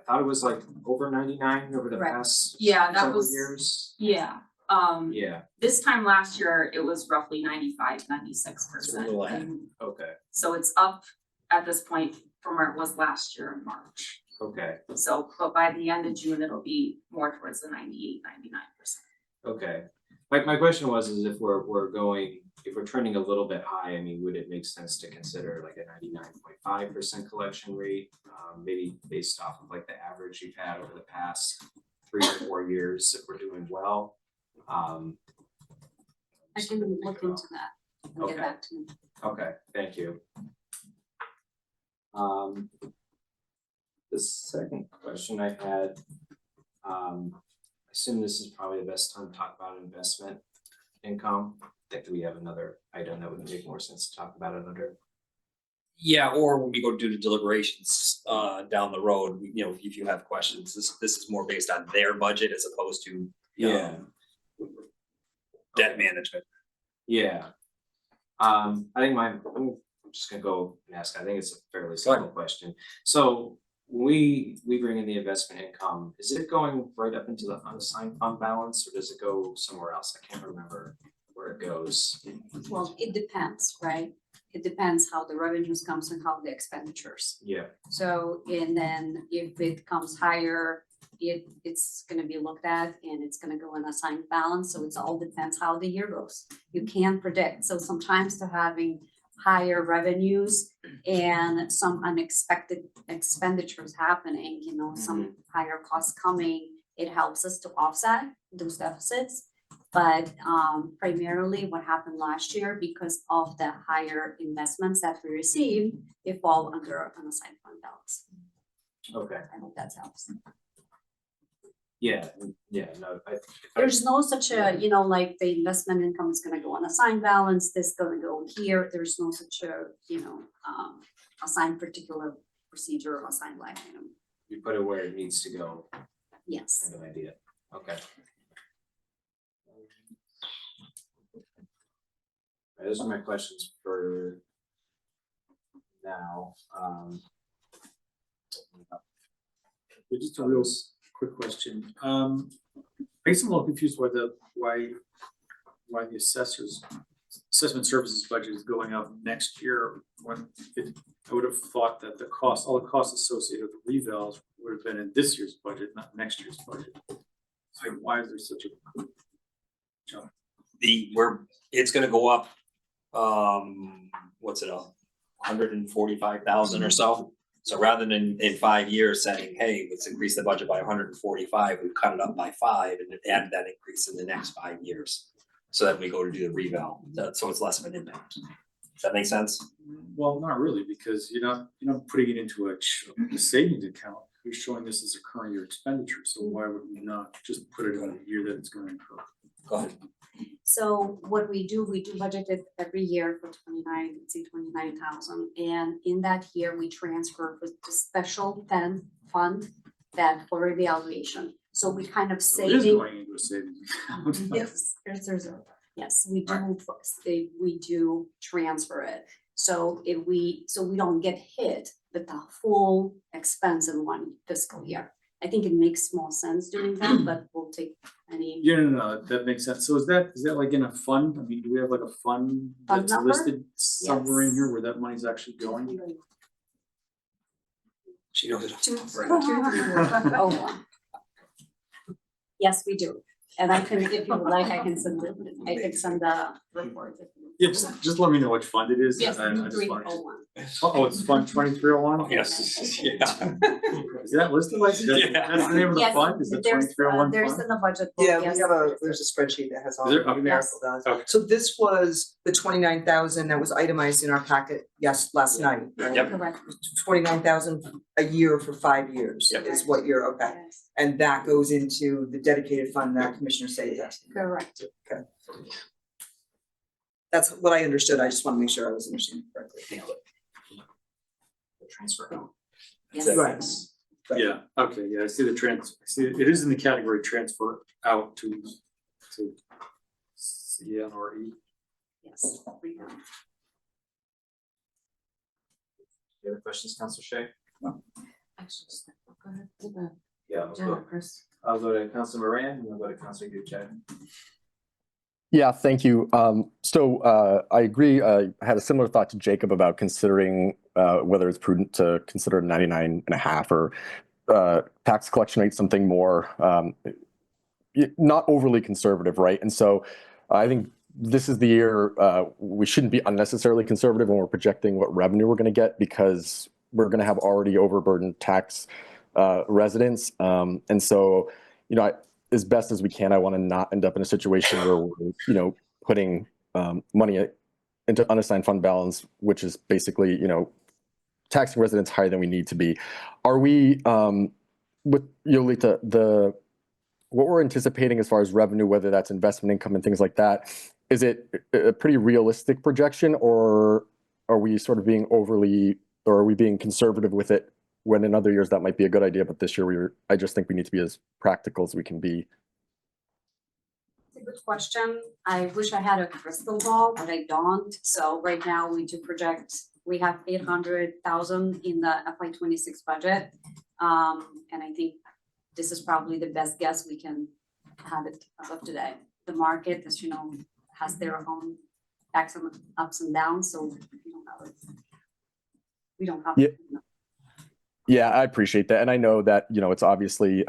thought it was like over 99 over the Correct. past Yeah, that several was- years. Yeah, Yeah, this time last year, it was roughly 95, 96%. It's a little ahead. And okay, so it's up at this point from where it was last year in March. okay, So, but by the end of June, it'll be more towards the 98, 99%. okay. My question was, is if if we're trending a little bit high, I mean, would it make sense to consider like a 99.5% collection rate? Maybe based off of like the average you've had over the past 3 or 4 years, if we're doing well. I can look into that and Okay. get back to you. Okay, thank you. The second question I had, I assume this is probably the best time to talk about investment income. I think we have another item that would make more sense to talk about it under. Yeah, or when we go do the deliberations down the road, if you have questions, this is more based on their budget as opposed to debt management. Yeah. I think I'm just gonna go and ask, I think it's a fairly simple question. So we bring in the investment income, is it going right up into the unassigned fund balance or does it go somewhere else? I can't remember where it goes. Well, it depends, right? It depends how the revenues comes and how the expenditures. Yeah, So, and then if it comes higher, it's gonna be looked at and it's gonna go in assigned balance, so it all depends how the year goes. You can't predict, so sometimes they're having higher revenues and some unexpected expenditures happening, some higher costs coming, it helps us to offset those deficits. But primarily what happened last year, because of the higher investments that we received, they fall under unassigned fund balance. okay, I hope that helps. yeah, no, There's no such a, like the investment income is gonna go on assigned balance, this gonna go here, there's no such a, assigned particular procedure or assigned line item. you put it where it needs to go, Yes. kind of idea, okay. Alright, those are my questions for now. Just a real quick question. I guess I'm a little confused why the assessment services budget is going up next year when I would have thought that all the costs associated with the revals would have been in this year's budget, not next year's budget. So why is there such a jump? It's gonna go up, what's it, 145,000 or so. So rather than in 5 years saying, hey, let's increase the budget by 145, we've cut it up by 5 and add that increase in the next 5 years. So that we go to do the reval, so it's less of an impact. Does that make sense? Well, not really, because you're not putting it into a savings account. You're showing this as a current year expenditure, so why would we not just put it in the year that it's going to incur? Go ahead. So what we do budget it every year for 29,000. And in that year, we transfer the special fund that for evaluation. So we kind of So it is saving. going into a savings account. Yes, yes, we do transfer it. So we don't get hit with the full expense in one fiscal year. I think it makes more sense doing that, but we'll take any. Yeah, no, that makes sense. So is that like in a fund? I mean, do we have like a fund Fund that's number? listed somewhere in Yes. here where that money's actually going? She knows it. Oh, wow. Yes, we do. And I can, if you would like, I can send the report. Yeah, just let me know which fund it is. Yes, I just wanted to- 301. Oh, it's Fund 2301? Yes, yeah. Is that listed like that? Yeah. That's the name of the Yes, fund? Is it there's, 2301 there's fund? in the budget book, Yeah, yes. there's a spreadsheet that has all Is there? the Okay. numerical data. Okay. So this was the 29,000 that was itemized in our packet, last night, right? Yep. Correct. 29,000 a year for 5 years Yep. is what you're, okay. Yes, And that goes into the dedicated fund that Commissioner Say is asking. correct. That's what I understood, I just wanna make sure I was understanding correctly. The transfer out. Yes. Right. Yeah, okay, yeah, I see I see, it is in the category transfer out to CNRE. Yes. we know. Any other questions, Counselor Shay? Actually, just go ahead to the Yeah, agenda, Chris. I'll go to Counselor Moran and I'll go to Counselor Gucci. Yeah, thank you. I agree. I had a similar thought to Jacob about considering whether it's prudent to consider 99.5 or tax collection rate something more not overly conservative, right? And so I think this is the year we shouldn't be unnecessarily conservative when we're projecting what revenue we're going to get, because we're going to have already overburdened tax residents. And so, as best as we can, I want to not end up in a situation where we're, putting money into unassigned fund balance, which is basically, taxing residents higher than we need to be. Are we, with Yolita, what we're anticipating as far as revenue, whether that's investment income and things like that, is it a pretty realistic projection, or are we sort of being overly, or are we being conservative with it when in other years that might be a good idea, but this year I just think we need to be as practical as we can be. It's a good question. I wish I had a crystal ball, but I don't. So right now we do project, we have 800,000 in the FY26 budget. And I think this is probably the best guess we can have it as of today. The market, as you know, has their own ups and downs, so we don't have it. We don't have. Yeah. Yeah, I appreciate that, and I know that it's obviously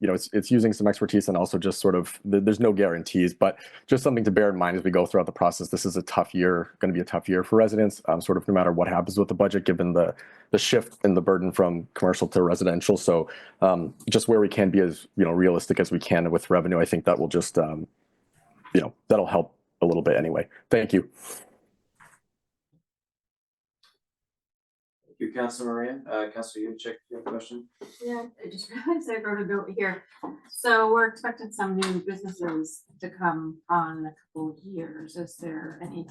it's using some expertise, and also just sort of there's no guarantees, but just something to bear in mind as we go throughout the process. This is a tough year, going to be a tough year for residents, sort of no matter what happens with the budget, given the shift in the burden from commercial to residential. So just where we can be as realistic as we can with revenue, I think that will just that'll help a little bit anyway. Thank you. Thank you, Counselor Moran. Counselor Gucci, you have a question? Yeah, I just realized I wrote a note here. So we're expecting some new businesses to come on in a couple of years. Is there any,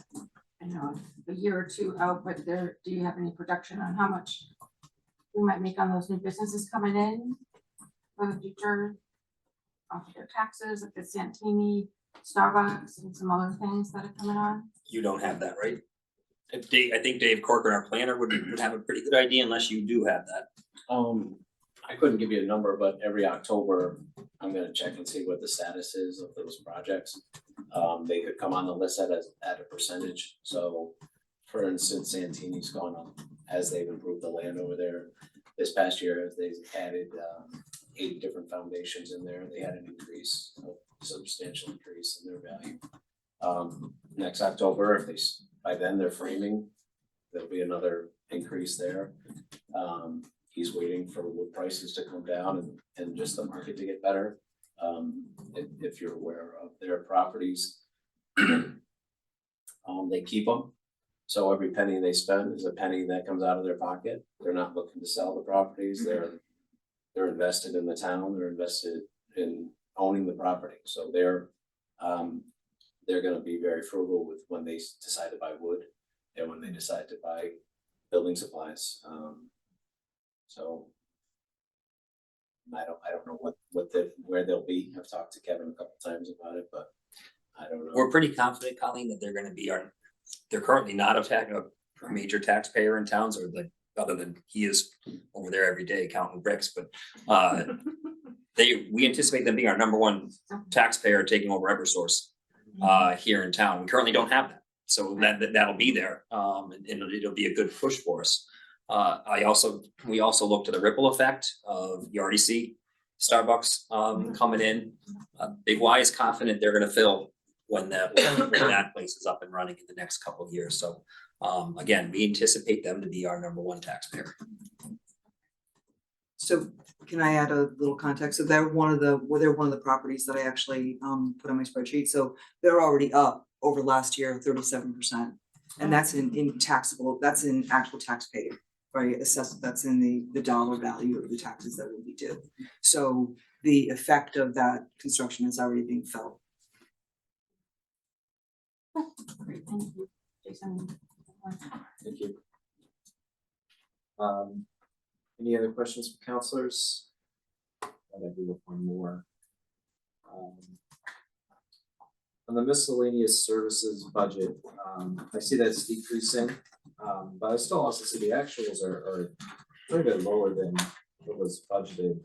I know a year or two out, but do you have any projection on how much we might make on those new businesses coming in for the future? Off their taxes, like the Santini, Starbucks, and some other things that are coming on? You don't have that, right? I think Dave Corcoran, our planner, would have a pretty good idea, unless you do have that. I couldn't give you a number, but every October, I'm gonna check and see what the status is of those projects. They could come on the list at a percentage. So for instance, Santini's gone up as they've improved the land over there. This past year, as they've added 8 different foundations in there, they had an increase, a substantial increase in their value. Next October, if by then they're framing, there'll be another increase there. He's waiting for wood prices to come down and just the market to get better. If you're aware of their properties, they keep them. So every penny they spend is a penny that comes out of their pocket. They're not looking to sell the properties. They're invested in the town. They're invested in owning the property. So they're going to be very frugal with when they decide to buy wood and when they decide to buy building supplies. So I don't know where they'll be. I've talked to Kevin a couple times about it, but I don't know. We're pretty confident, Colleen, that they're going to be they're currently not a major taxpayer in towns, or other than he is over there every day counting bricks, but we anticipate them being our #1 taxpayer, taking over Eversource here in town. We currently don't have that, so that'll be there, and it'll be a good push for us. We also looked at the ripple effect of, you already see Starbucks coming in. Big Y is confident they're going to fill when that place is up and running in the next couple of years. So again, we anticipate them to be our #1 taxpayer. So can I add a little context? So they're one of the properties that I actually put on my spreadsheet. So they're already up over last year, 37%. And that's in taxable, that's in actual tax paid, right? Assessed, that's in the dollar value of the taxes that will be due. So the effect of that construction is already being felt. Great, thank you, Jason. Thank you. Any other questions from counselors? I'll do with one more. On the miscellaneous services budget, I see that's decreasing, but I still also see the actuals are quite a bit lower than what was budgeted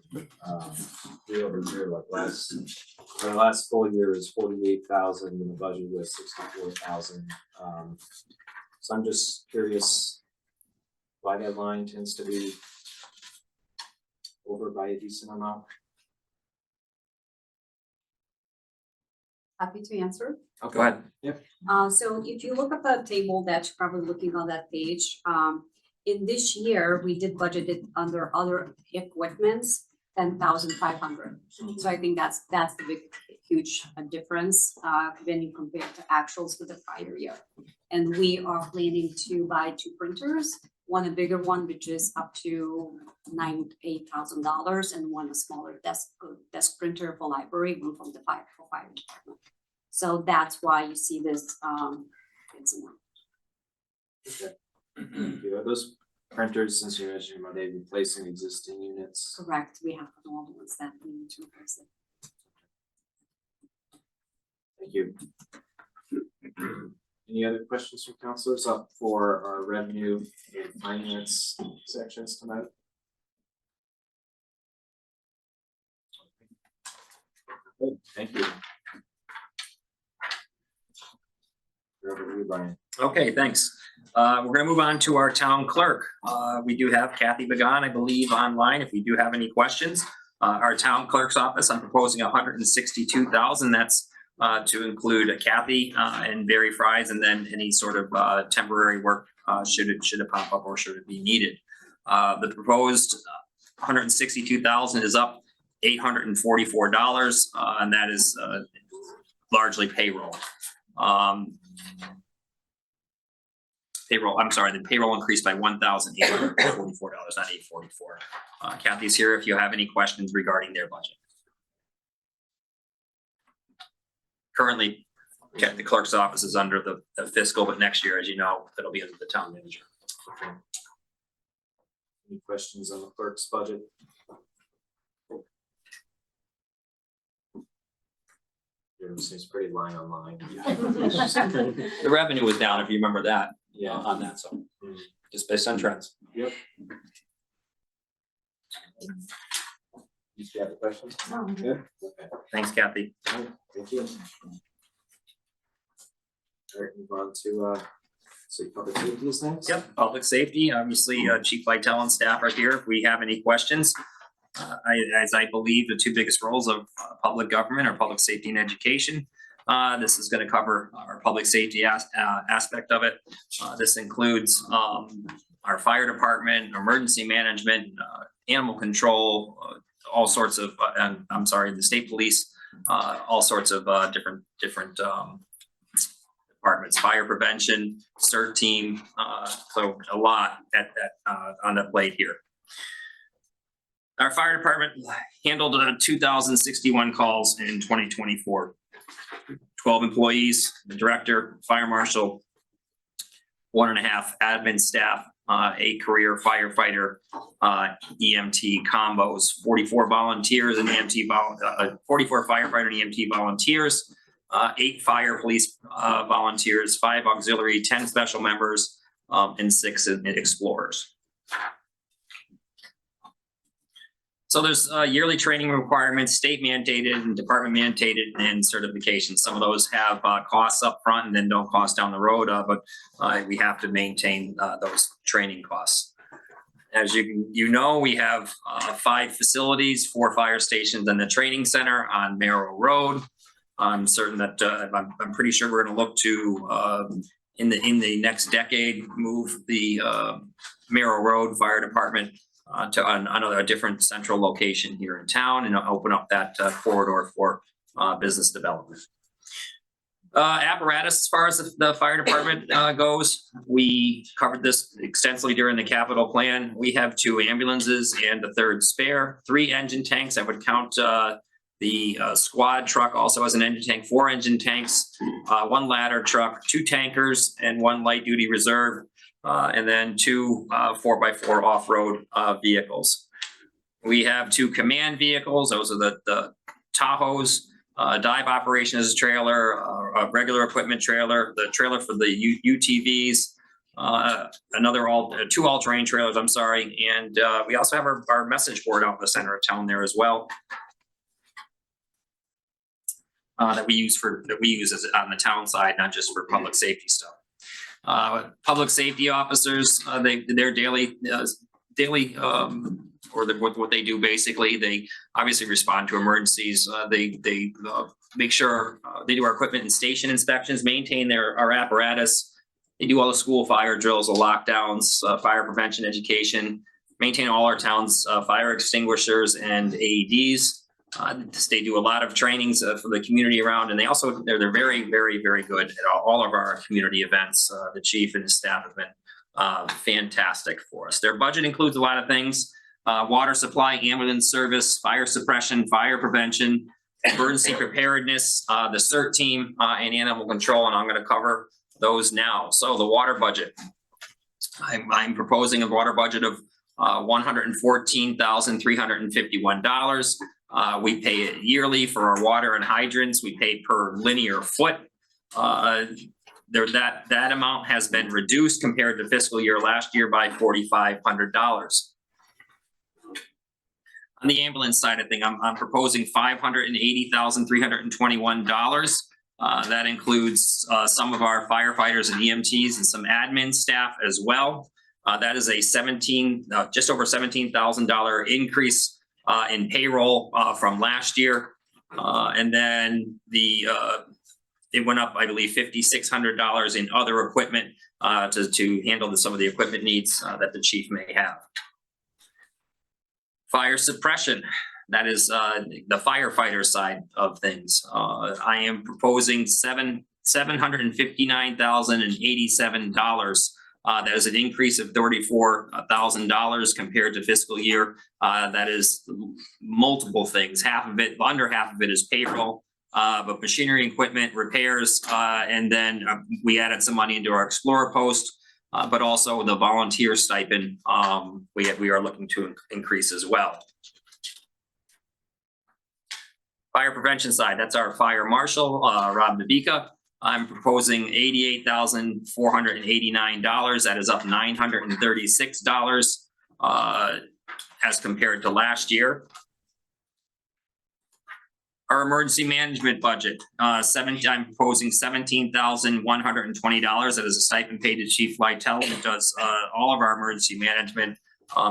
year over year, like the last full year is 48,000 and the budget was 64,000. So I'm just curious why that line tends to be over by a decent amount. Happy to answer. Okay. Go ahead. Yep. So if you look at the table that you're probably looking on that page, in this year, we did budget it under other equipments, 10,500. So I think that's the big, huge difference, when you compare to actuals with the prior year. And we are planning to buy 2 printers, one a bigger one, which is up to $8,000, and one a smaller desk printer for library, one from the fire department. So that's why you see this, it's amount. Okay. Thank you. Are those printers, since you mentioned, are they replacing existing units? Correct, we have all the ones that we need to replace it. Thank you. Any other questions from counselors up for our revenue and finance sections tonight? Good, thank you. You're over to you, Brian. Okay, thanks. We're gonna move on to our town clerk. We do have Kathy Began, I believe, online, if you do have any questions. Our town clerk's office, I'm proposing 162,000, that's to include Kathy and Barry Fries, and then any sort of temporary work should it pop up or should it be needed. The proposed 162,000 is up $844, and that is largely payroll. The payroll increased by $1,844, not $844. Kathy's here if you have any questions regarding their budget. Currently, the clerk's office is under the fiscal, but next year, as you know, it'll be under the town manager. Okay. Any questions on the clerk's budget? It seems pretty line on line. The revenue was down, if you remember that, Yeah. on that, so just based on trends. Yep. You still have a question? No. Good. Okay. Thanks, Kathy. All right, thank you. All right, move on to public safety is next. Yep, public safety, obviously, Chief Lytle and staff are here if we have any questions. As I believe the 2 biggest roles of public government are public safety and education. This is going to cover our public safety aspect of it. This includes our fire department, emergency management, animal control, all sorts of, the state police, all sorts of different departments, fire prevention, CERT team, so a lot on the plate here. Our fire department handled 2,061 calls in 2024. 12 employees, the director, fire marshal, 1.5 admin staff, 8 career firefighter, EMT combos, 44 volunteers and 44 firefighter and EMT volunteers, 8 fire police volunteers, 5 auxiliary, 10 special members, and 6 explorers. So there's yearly training requirements, state mandated and department mandated, and certifications. Some of those have costs up front and then don't cost down the road, but we have to maintain those training costs. As you know, we have 5 facilities, 4 fire stations and the training center on Merrill Road. I'm certain that I'm pretty sure we're going to look to in the next decade move the Merrill Road Fire Department to another different central location here in town and open up that corridor for business development. Apparatus, as far as the fire department goes, we covered this extensively during the capital plan. We have 2 ambulances and a 3rd spare, 3 engine tanks. I would count the squad truck also has an engine tank, 4 engine tanks, 1 ladder truck, 2 tankers, and 1 light duty reserve. and then 2 4x4 off-road vehicles. We have 2 command vehicles. Those are the Tahoes. Dive operations trailer, a regular equipment trailer, the trailer for the UTVs, two all-terrain trailers, I'm sorry, and we also have our message board out in the center of town there as well. That we use as on the town side, not just for public safety stuff. Public safety officers, their daily what they do basically, they obviously respond to emergencies. They make sure they do our equipment and station inspections, maintain our apparatus. They do all the school fire drills, the lockdowns, fire prevention education, maintain all our town's fire extinguishers and AEDs. They do a lot of trainings for the community around, and they're very, very, very good at all of our community events. The chief and his staff have been fantastic for us. Their budget includes a lot of things: water supply, ambulance service, fire suppression, fire prevention, emergency preparedness, the CERT team, and animal control, and I'm going to cover those now. So the water budget. I'm proposing a water budget of $114,351. We pay it yearly for our water and hydrants. We pay per linear foot. That amount has been reduced compared to fiscal year last year by $4,500. On the ambulance side of things, I'm proposing $580,321. That includes some of our firefighters and EMTs and some admin staff as well. That is a just over $17,000 increase in payroll from last year. And then it went up, I believe, $5,600 in other equipment to handle some of the equipment needs that the chief may have. Fire suppression, that is the firefighter side of things. I am proposing $759,087. That is an increase of $34,000 compared to fiscal year. That is multiple things. Under half of it is payroll, but machinery, equipment, repairs, and then we added some money into our Explorer post, but also the volunteer stipend we are looking to increase as well. Fire prevention side, that's our fire marshal, Rob Nabika. I'm proposing $88,489. That is up $936 as compared to last year. Our emergency management budget, I'm proposing $17,120. That is a stipend paid to Chief Lytle, who does all of our emergency management.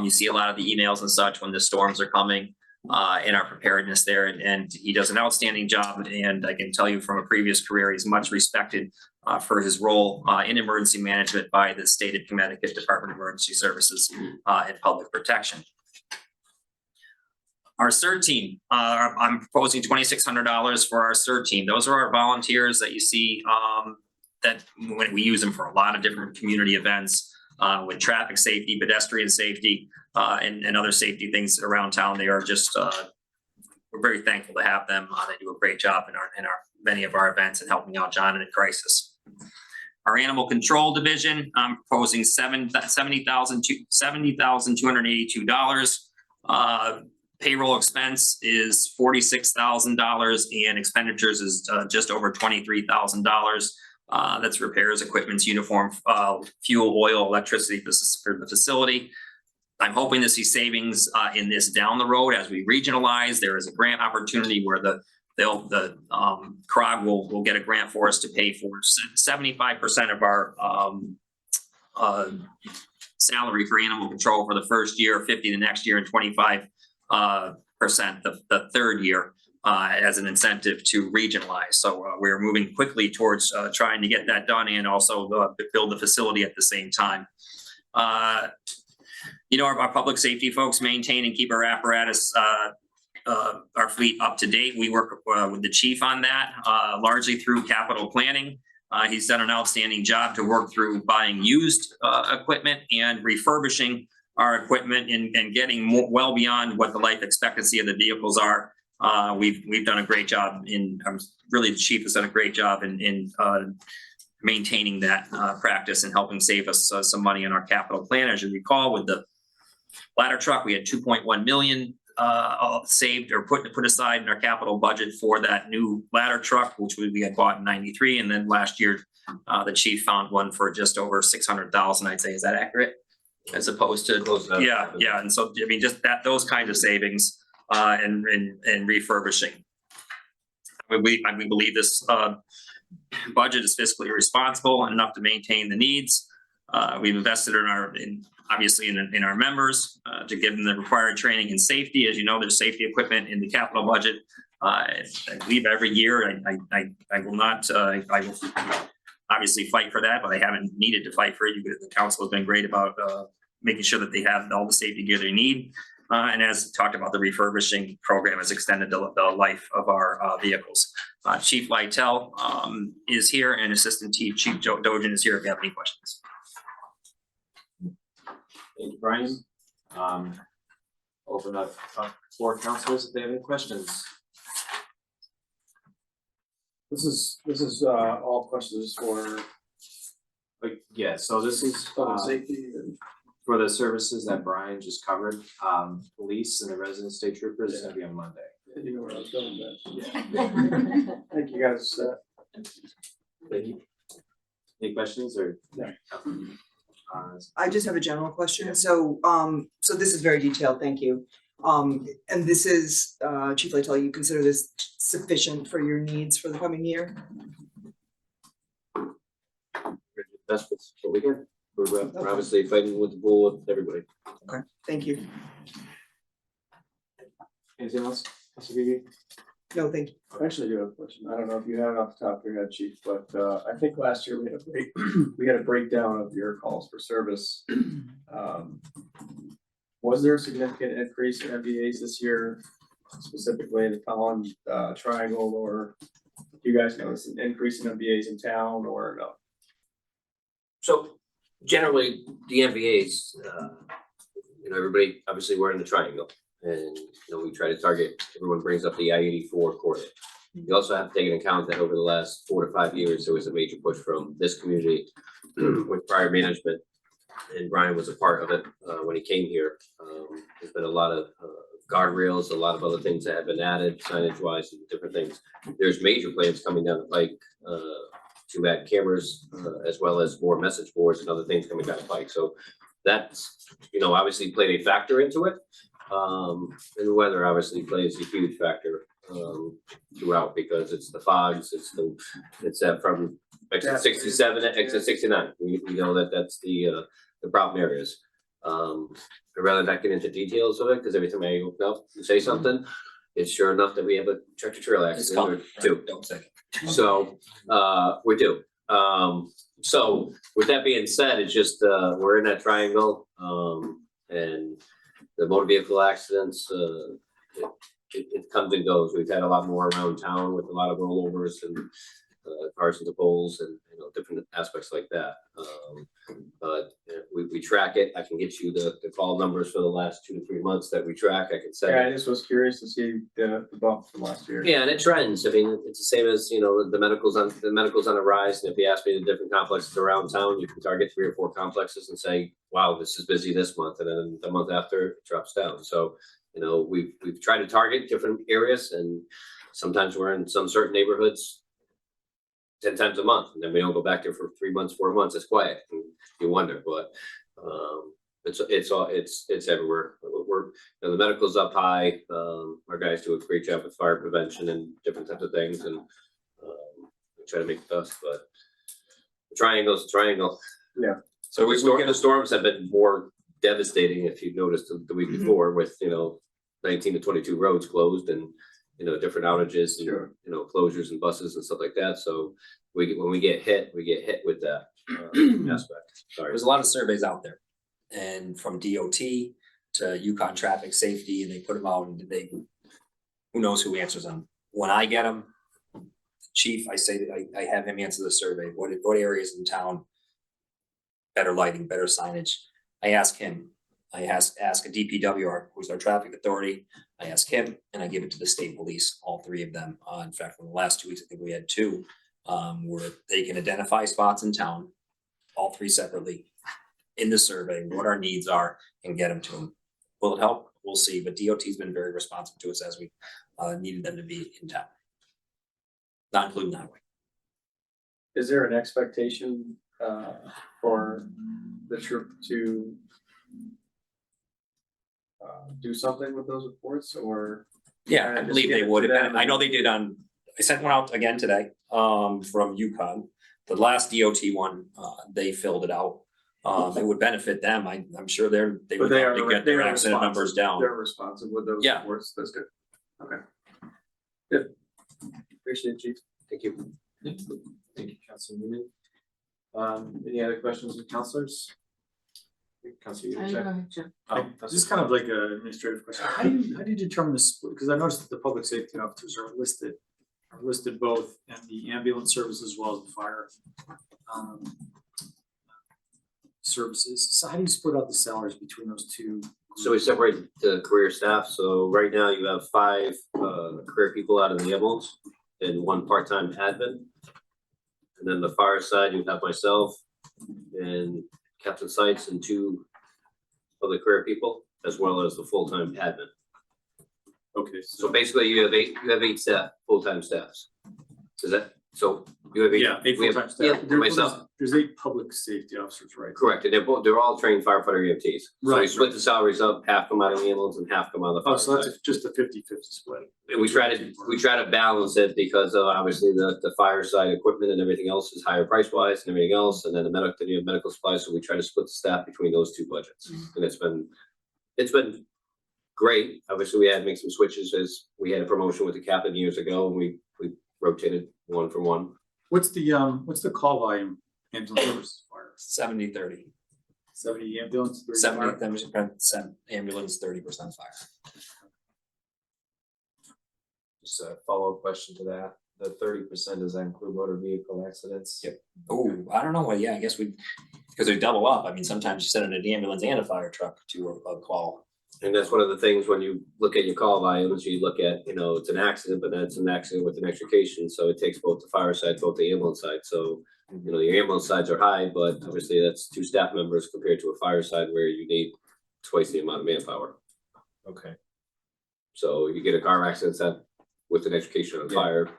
You see a lot of the emails and such when the storms are coming. In our preparedness there, and he does an outstanding job, and I can tell you from a previous career, he's much respected for his role in emergency management by the state of Connecticut Department of Emergency Services and Public Protection. Our CERT team, I'm proposing $2,600 for our CERT team. Those are our volunteers that you see that when we use them for a lot of different community events with traffic safety, pedestrian safety, and other safety things around town. They are just, we're very thankful to have them. They do a great job in many of our events and helping out John in a crisis. Our animal control division, I'm proposing $70,282. Payroll expense is $46,000 and expenditures is just over $23,000. That's repairs, equipment, uniform, fuel, oil, electricity for the facility. I'm hoping to see savings in this down the road as we regionalize. There is a grant opportunity where the CROG will get a grant for us to pay for 75% of our salary for animal control for the first year, 50 the next year, and 25% the third year as an incentive to regionalize. So we're moving quickly towards trying to get that done and also build the facility at the same time. Our public safety folks maintain and keep our apparatus, our fleet up to date. We work with the chief on that, largely through capital planning. He's done an outstanding job to work through buying used equipment and refurbishing our equipment and getting well beyond what the life expectancy of the vehicles are. We've done a great job the chief has done a great job in maintaining that practice and helping save us some money in our capital plan. As you recall, with the ladder truck, we had 2.1 million saved or put aside in our capital budget for that new ladder truck, which we had bought in '93, and then last year the chief found one for just over 600,000. I'd say, is that accurate? As opposed to yeah, and so I mean just those kinds of savings and refurbishing. We believe this budget is fiscally responsible and enough to maintain the needs. We've invested obviously in our members to give them the required training and safety. As you know, there's safety equipment in the capital budget. I believe every year I will not I will obviously fight for that, but I haven't needed to fight for it. The council has been great about making sure that they have all the safety gear they need. And as talked about, the refurbishing program has extended the life of our vehicles. Chief Lytle is here, and Assistant Chief Dogen is here if you have any questions. Thank you, Brian. Open up for councilors if they have any questions. This is all questions for Like, yeah, so this is public safety and. for the services that Brian just covered. Police and the resident state troopers is gonna be on Monday. You know where I was going with that. Thank you guys. Thank you. Any questions or? No. I just have a general question. So, so this is very detailed, thank you. And this is, Chief Lytle, you consider this sufficient for your needs for the coming year? That's what we get. We're obviously fighting with the bull with everybody. Okay, thank you. Anything else? Councilor Beebe? No, thank you. I actually do have a question. I don't know if you have it off the top of your head, Chief, but I think last year we had a breakdown of your calls for service. Was there a significant increase in MVAs this year, specifically in the Tolland triangle, or you guys notice an increase in MVAs in town or no? So generally, the MVAs, everybody, obviously, we're in the triangle. And, we try to target, everyone brings up the I-84 corridor. You also have to take into account that over the last 4 to 5 years, there was a major push from this community with prior management. And Brian was a part of it when he came here. There's been a lot of guardrails, a lot of other things that have been added, signage wise, and different things. There's major plans coming down the pike to add cameras as well as more message boards and other things coming down the pike. So that's, obviously played a factor into it. And the weather obviously plays a huge factor throughout because it's the fogs, it's that from exit 67 to exit 69. We know that's the problem areas. I'd rather not get into details of it because every time I open up and say something, it's sure enough that we have a tractor trailer accident or two. Don't say. So we do. So with that being said, it's just we're in that triangle and the motor vehicle accidents, it comes and goes. We've had a lot more around town with a lot of rollovers and cars into poles and different aspects like that. But we track it. I can get you the call numbers for the last 2 to 3 months that we track. I can say. Yeah, I just was curious to see the bump from last year. Yeah, and it trends. I mean, it's the same as the medical's on the rise. And if you ask me the different complexes around town, you can target 3 or 4 complexes and say, "Wow, this is busy this month," and then the month after it drops down. So we've tried to target different areas, and sometimes we're in some certain neighborhoods 10 times a month, and then we don't go back there for 3 months, 4 months. It's quiet. And you wonder, but it's everywhere. We're the medical's up high. Our guys do a great job with fire prevention and different types of things, and we try to make the best. But the triangle's a triangle. Yeah. So the storms have been more devastating, if you've noticed the week before, with 19 to 22 roads closed and different outages and Sure. closures and buses and stuff like that. So when we get hit with that aspect. Sorry. There's a lot of surveys out there, and from DOT to Yukon Traffic Safety, and they put them out, and who knows who answers them. When I get them, chief, I say I have him answer the survey. What areas in town? Better lighting, better signage. I ask him. I ask a DPW, who's our traffic authority. I ask him, and I give it to the state police, all 3 of them. In fact, in the last 2 weeks, I think we had 2 where they can identify spots in town, all three separately, in the survey, what our needs are, and get them to them. Will it help? We'll see, but DOT's been very responsive to us as we needed them to be in town. Not including highway. Is there an expectation for the troop to do something with those reports, or? Yeah, I just believe give they it to would. them I know and- they did I sent one out again today, from UConn. The last DOT one, they filled it out. It would benefit them. I'm sure they But would they love to are, get they their are accident numbers responsive, down. they're responsive with those Yeah. reports, that's good. Okay. Good. Appreciate it, Chief. Thank you. Thank you, Councilor Newman. Any other questions from councilors? Councilor Yudichak? This is kind of like an administrative question. How do you determine the split? Because I noticed that the public safety officers are listed both in the ambulance service as well as the fire services. So how do you split out the salaries between those two? So we separate the career staff, so right now you have 5 career people out of the ambulance and 1 part-time admin. And then the fire side, you have myself and Captain Sites and 2 other career people, as well as the full-time admin. Okay, So basically you have 8 staff, full-time staffs. Is that, so you have 8? yeah, 8 we have- full-time staff. Yeah, myself. There's 8 public safety officers, right? Correct, and they're all trained firefighter EMTs. So we Right, split the salaries up, half come out of the ambulance and half come out of the Oh, fire so that's side. just a 50-50 split. And we try to balance it because obviously the fire side equipment and everything else is higher price wise and everything else, and then you have medical supplies, so we try to split the staff between those 2 budgets. And it's been great. Obviously, we had to make some switches as we had a promotion with the captain years ago, and we rotated 1 for 1. What's the call volume ambulance versus fire? 70-30. 70 ambulance, 30 fire? 70% ambulance, 30% fire. Just a follow-up question to that. The 30%, does that include motor vehicle accidents? Yep. Oh, I don't know. Well, yeah, I guess because they double up. I mean, sometimes you send in an ambulance and a fire truck to a call. And that's one of the things when you look at your call volumes, you look at, it's an accident, but then it's an accident with an extrication. So it takes both the fire side, both the ambulance side. So, your ambulance sides are high, but obviously that's 2 staff members compared to a fire side where you need twice the amount of manpower. Okay. So you get a car accident that with an extrication on Yeah. fire,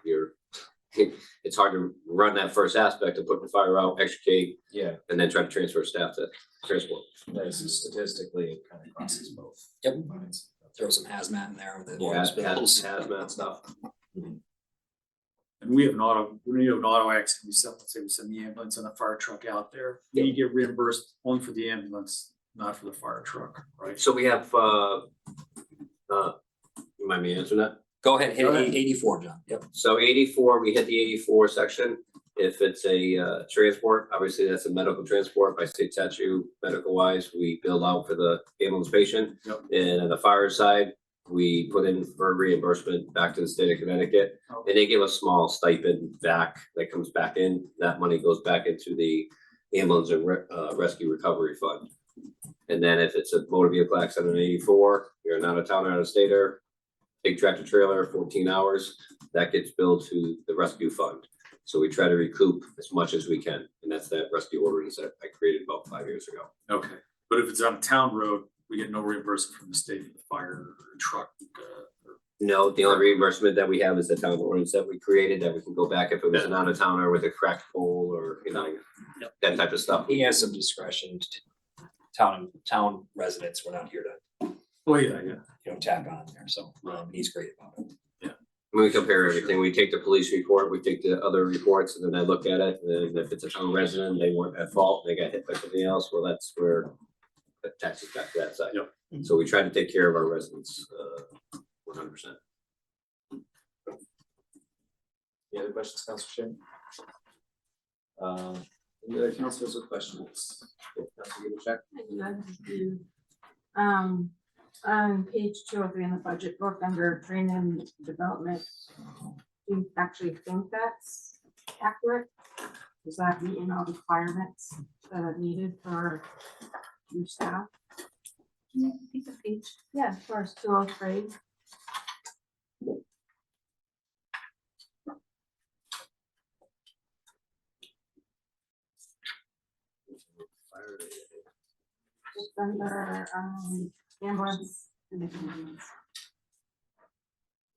it's hard to run that first aspect of putting the fire out, extricate, Yeah, and then try to transfer staff to transport. nice. Statistically, it kind of crosses both. Yep. lines. Throw some hazmat in there with the Yeah, oil spills. hazmat stuff. And we have an auto accident, let's say we send the ambulance and the fire truck out there, we get reimbursed only for the ambulance, not for the fire truck, right? So we have, you mind me answering that? Go ahead, hit Go ahead. 84, John. Yep. So 84, we hit the 84 section. If it's a transport, obviously that's a medical transport by state statute, medical wise, we bill out for the ambulance patient. Yep. And on the fire side, we put in for reimbursement back to the state of Connecticut. Okay. And they give a small stipend back that comes back in. That money goes back into the ambulance and rescue recovery fund. And then if it's a motor vehicle accident in 84, you're an out of towner, out of stater, big tractor trailer, 14 hours, that gets billed to the rescue fund. So we try to recoup as much as we can, and that's that rescue ordinance that I created about 5 years ago. Okay, but if it's on a town road, we get no reimbursement from the state for the fire truck. No, the only reimbursement that we have is the town ordinance that we created, that we can go back if it was an out of towner with a cracked pole or, Yep. that type of stuff. He has some discretion. Town residents, we're not here to, Oh, yeah. tap on there. So he's great about it. We compare everything. We take the police report, we take the other reports, and then I look at it, and if it's a town resident, they weren't at fault, they got hit by something else, well, that's where the taxes back to that side. Yep. So we try to take care of our residents, 100%. Any other questions, Councilor Shin? Any other councilors with questions? Councilor Yudichak? I do have a few. On page 203 in the budget book, under training and development, do you actually think that's accurate? Does that meet in all the requirements that are needed for your staff? Pick a page. Yeah, as far as 203. Just under, ambulance.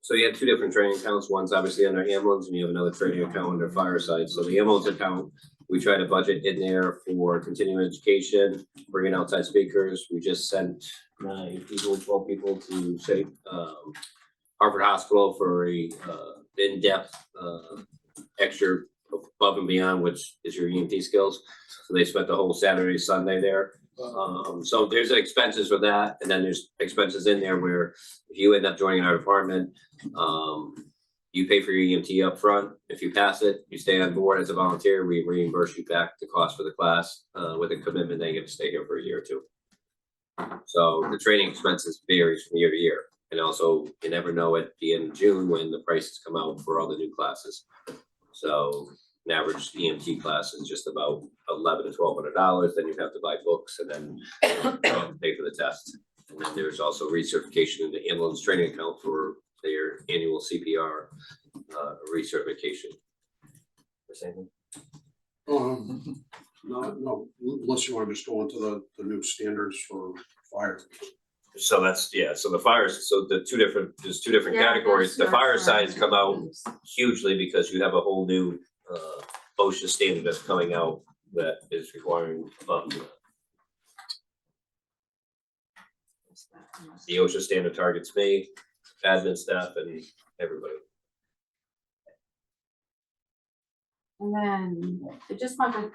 So you have two different training accounts. One's obviously under ambulance and you have another training account under fireside. So the ambulance account, we try to budget in there for continuing education, bringing outside speakers. We just sent 9 people, 12 people to say, Harvard Hospital for a in-depth extra above and beyond, which is your EMT skills. So they spent the whole Saturday, Sunday there. So there's expenses for that, and then there's expenses in there where if you end up joining our department, you pay for your EMT up front. If you pass it, you stay on board as a volunteer, we reimburse you back the cost for the class with a commitment that you get to stay here for a year or two. So the training expenses varies from year to year. And also, you never know at the end of June when the prices come out for all the new classes. So an average EMT class is just about $1,100 to $1,200. Then you have to buy books and then pay for the test. And then there's also recertification in the ambulance training account for their annual CPR recertification. No, unless you want to just go into the new standards for fire. So that's, yeah, so the fires, so there's two different Yeah, categories. The there's fire your- sides come out hugely because you have a whole new OSHA standard that's coming out that is requiring the OSHA standard targets me, admin staff and everybody. And then I just want to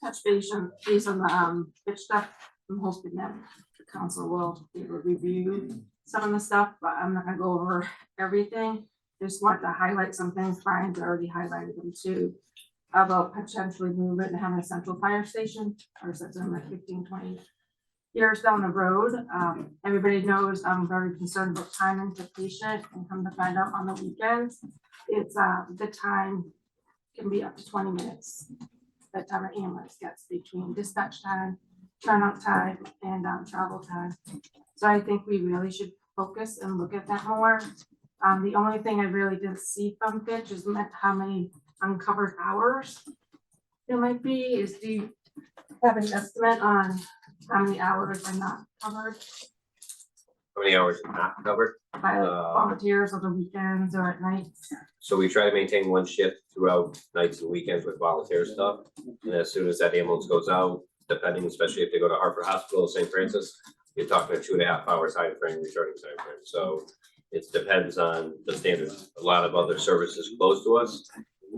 touch base on the pitch stuff. I'm hoping that the council will be able to review some of the stuff, but I'm not gonna go over everything. Just want to highlight some things. Brian's already highlighted them too. About potentially moving and having a central fire station, or something like 15, 20 years down the road. Everybody knows I'm very concerned about time and the patient, and come to find out on the weekends, it's the time can be up to 20 minutes. By the time an ambulance gets between dispatch time, turnout time, and travel time. So I think we really should focus and look at that more. The only thing I really didn't see from Fitch is how many uncovered hours there might be. Do you have an estimate on how many hours are not covered How many hours are not covered? by volunteers on the weekends or at nights? So we try to maintain one shift throughout nights and weekends with volunteer stuff. And as soon as that ambulance goes out, depending, especially if they go to Hartford Hospital, St. Francis, you're talking a 2.5 hour time frame, returning time frame. So it depends on the standard. A lot of other services close to us,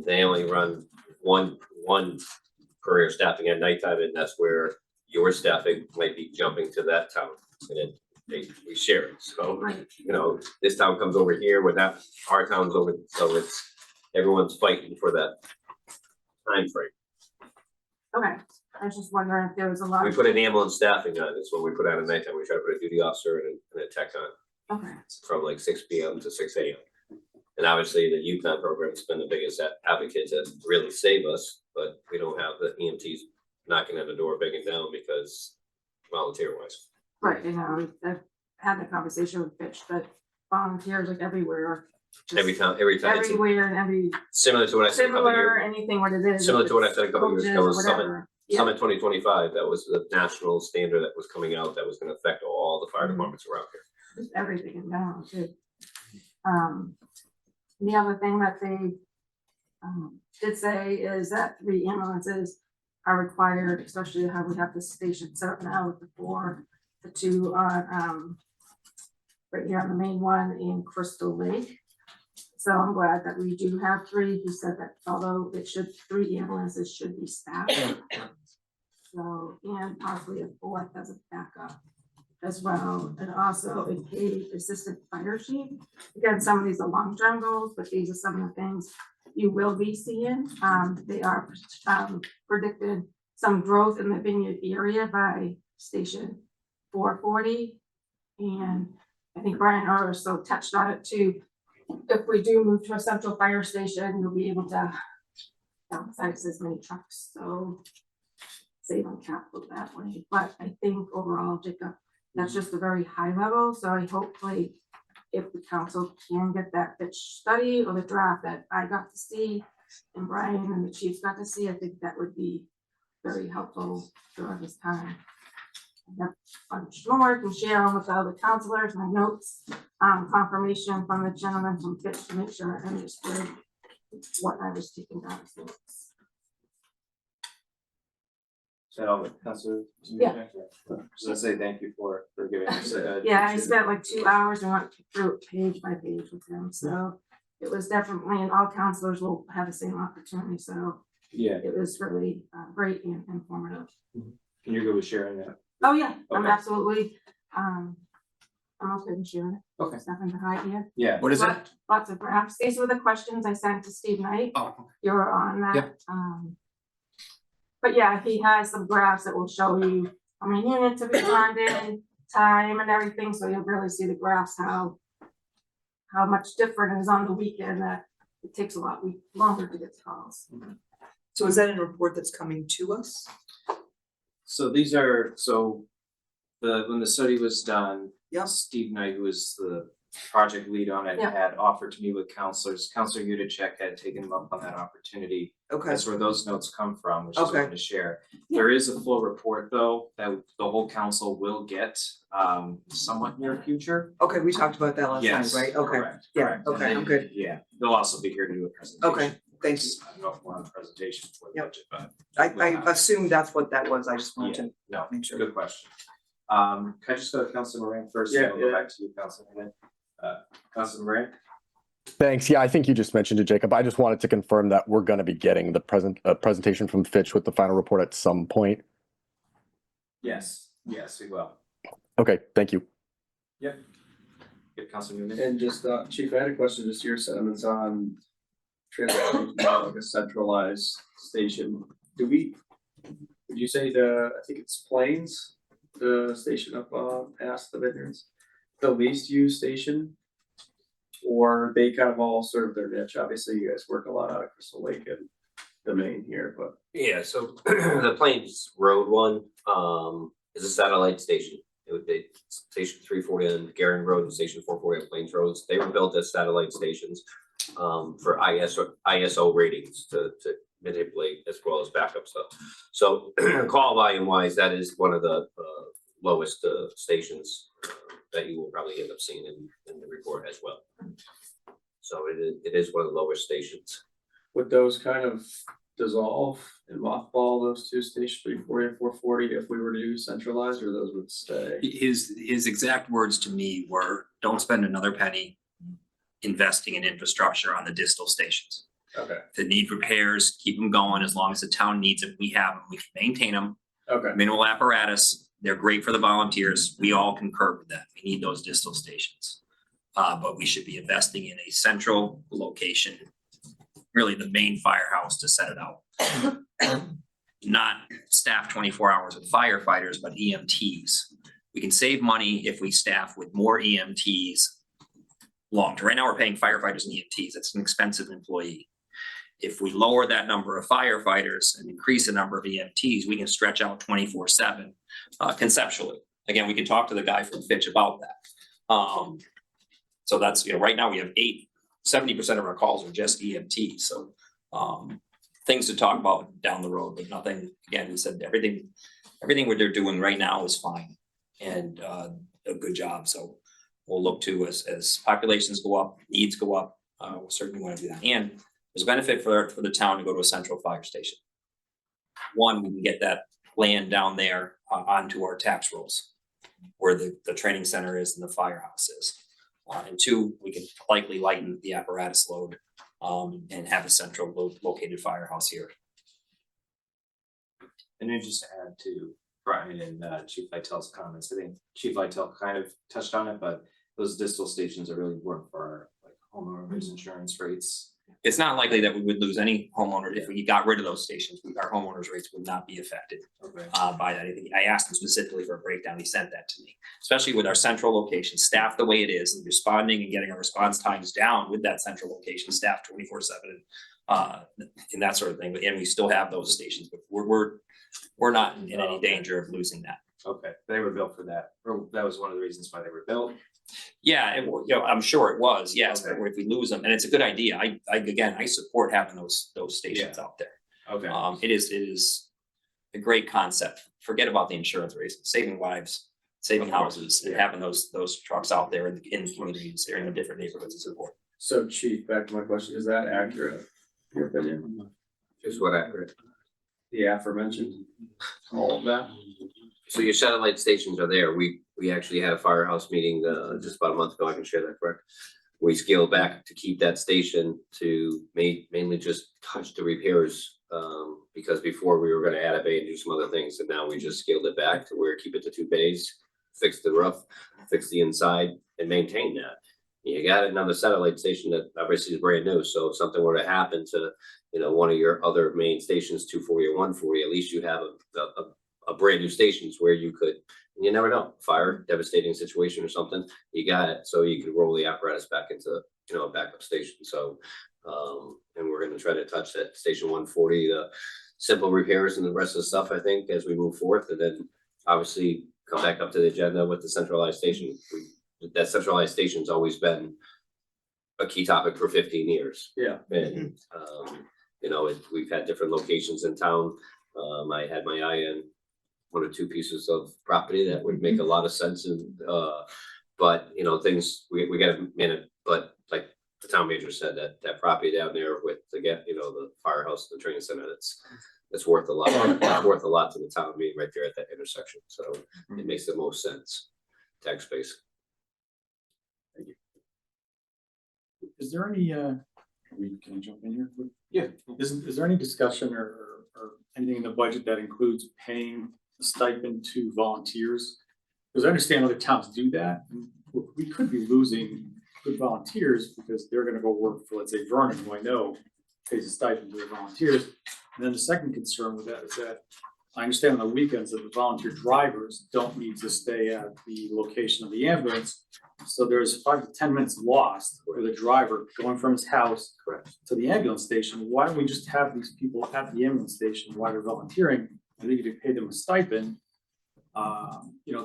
they only run one career staffing at nighttime, and that's where your staffing might be jumping to that town. And we share it. So, Right. you know, this town comes over here, when that, our town's over, so it's, everyone's fighting for that time frame. Okay, I was just wondering if there was a lot. We put an ambulance staffing on, it's when we put out at nighttime, we try to put a duty officer and a tech on Okay, from like 6 p.m. to 6 a.m. And obviously the youth on program's been the biggest advocate to really save us, but we don't have the EMTs knocking on the door, begging down because volunteer wise. right, you know, I've had the conversation with Fitch, but volunteers like everywhere. just Every time, it's Everywhere and every similar to what I said a couple of similar, years, anything what it is. similar if to what I it's said a couple of years coaches ago, or was Summit, whatever. Yeah. Summit 2025, that was the national standard that was coming out, that was gonna affect all the fire Mhm. departments around here. Just everything in general too. The other thing that they did say is that 3 ambulances are required, especially how we have this station set up now with the 4, the 2 on right here on the main one in Crystal Lake. So I'm glad that we do have 3. He said that although 3 ambulances should be staffed. So, and possibly a 4th as a backup as well, and also a paid assistant fire chief. Again, some of these are long-term goals, but these are some of the things you will be seeing. They are predicted some growth in the Vineyard area by station 440. And I think Brian also touched on it too. If we do move to a central fire station, you'll be able to downsize as many trucks, so save on capital that way. But I think overall, Jacob, that's just a very high level, so I hopefully if the council can get that pitch study or the draft that I got to see and Brian and the chiefs got to see, I think that would be very helpful during this time. I have a bunch more, I can share them with the other counselors, my notes, confirmation from the gentleman from Fitch to make sure I understood what I was taking down. as notes. Is that all, Councilor? Yeah. Just to say thank you for giving us a. Yeah, I spent like 2 hours and went through it page by page with him, so it was definitely, and all counselors will have the same opportunity, so Yeah, it was really great and informative. can you go with sharing that? Oh, yeah, I'm Okay. absolutely, I'm okay with sharing it. Okay. There's nothing to hide here. Yeah. What is it? Lots of graphs. These were the questions I sent to Steve Knight. Oh, You were on that. Yep. But yeah, he has some graphs that will show you how many units have been funded, time and everything, so you'll really see the graphs, how much different is on the weekend, that it takes a lot longer to get to calls. So is that a report that's coming to us? So when the study was done. Yep. Steve Knight, who was the project lead on it, Yeah. had offered to meet with counselors. Counselor Udacek had taken him up on that opportunity. Okay, That's where those notes come from, which is what I Okay. wanted to share. Yeah. There is a full report though, that the whole council will get, somewhat near future. okay, we talked about that last Yes, night, right? Okay, correct, yeah, correct. And okay, then, I'm good. Yeah, they'll also be here to do a presentation. Okay, thanks. I don't know if we're on the presentation for the Yep. budget, but. I assumed that's what that was, I just wanted to No, make sure. good question. Can I just go to Councilor Moran first, and then we'll go back to you, Councilor Moran. Councilor Moran? Thanks. Yeah, I think you just mentioned it, Jacob. I just wanted to confirm that we're going to be getting the presentation from Fitch with the final report at some point. Yes, we will. Okay, thank you. Yep. Good, Councilor Newman? And just, Chief, I had a question, just your sentiments on transportation, like a centralized station. Would you say I think it's Plains, the station up, past the vineyards, the least used station? Or they kind of all serve their niche? Obviously, you guys work a lot out of Crystal Lake and the main here, but. Yeah, so the Plains Road one, is a satellite station. It would be Station 340 on Garen Road and Station 440 on Plains Roads. They were built as satellite stations, for ISO ratings to manipulate as well as backup stuff. So call volume wise, that is one of the, lowest, stations, that you will probably end up seeing in the report as well. So it is one of the lower stations. Would those kind of dissolve and mothball those two stations, 340 and 440, if we were to do centralized, or those would stay? his exact words to me were, don't spend another penny investing in infrastructure on the distal stations. Okay, If they need repairs, keep them going as long as the town needs them. We have them, we can maintain them. okay, Minimal apparatus, they're great for the volunteers. We all concur with that. We need those distal stations. But we should be investing in a central location, really the main firehouse to set it out. Not staff 24 hours with firefighters, but EMTs. We can save money if we staff with more EMTs long term. Right now, we're paying firefighters and EMTs. It's an expensive employee. If we lower that number of firefighters and increase the number of EMTs, we can stretch out 24/7 conceptually. Again, we can talk to the guy from Fitch about that. So that's, right now we have 70% of our calls are just EMTs, so things to talk about down the road, but nothing, again, we said everything what they're doing right now is fine and a good job, so we'll look to as populations go up, needs go up, we'll certainly want to do that. And there's a benefit for the town to go to a central fire station. One, we can get that land down there onto our tax rolls where the training center is and the firehouse is. And two, we can likely lighten the apparatus load and have a central located firehouse here. And then just to add to Brian and Chief Vitel's comments, I think Chief Vitel kind of touched on it, but those distal stations are really important for our like homeowners insurance rates. It's not likely that we would lose any homeowner if we got rid of those stations. Our homeowners rates would not be affected Okay. by that. I asked him specifically for a breakdown. He sent that to me, especially with our central location staffed the way it is, and responding and getting our response times down with that central location staffed 24/7 and that sort of thing. But and we still have those stations, but we're not in any danger of losing that. Okay, they were built for that, or that was one of the reasons why they were built. Yeah, I'm sure it was, yes, but Okay. if we lose them, and it's a good idea, I support having those stations out there. Okay. It is a great concept. Forget about the insurance rates, saving lives, saving houses, and having those trucks out there in the communities, or in the different neighborhoods and so forth. So Chief, back to my question, is that accurate? Your opinion, Is what accurate. the aforementioned, all of that? So your satellite stations are there. We actually had a firehouse meeting just about a month ago. I can share that, correct? We scaled back to keep that station to mainly just touch the repairs. Because before we were gonna add a bay and do some other things, and now we just scaled it back to where keep it to 2 bays, fix the roof, fix the inside, and maintain that. You got another satellite station that obviously is brand new, so if something were to happen to, one of your other main stations, 240 or 140, at least you have a brand new stations where you could, and you never know, fire, devastating situation or something, you got it, so you could roll the apparatus back into, a backup station, so. And we're gonna try to touch that station 140, the simple repairs and the rest of the stuff, I think, as we move forth, and then obviously come back up to the agenda with the centralized station. That centralized station's always been a key topic for 15 years. Yeah. And, we've had different locations in town. I had my eye on 1 or 2 pieces of property that would make a lot of sense and, but, things, we gotta manage, but like the town manager said, that property down there with the firehouse, the training center, it's worth a lot. It's worth a lot to the town being right there at that intersection, so it makes the most sense, tax base. Is there any, can I jump in here? Yeah. Is there any discussion or anything in the budget that includes paying a stipend to volunteers? Because I understand other towns do that, and we could be losing good volunteers because they're gonna go work for, let's say, Vernon, who I know pays a stipend to their volunteers. And then the second concern with that is that I understand on the weekends that the volunteer drivers don't need to stay at the location of the ambulance. So there's 5 to 10 minutes lost for the driver going from his house to the ambulance station. Why don't we just have these people at the ambulance station while they're volunteering? I think if you pay them a stipend,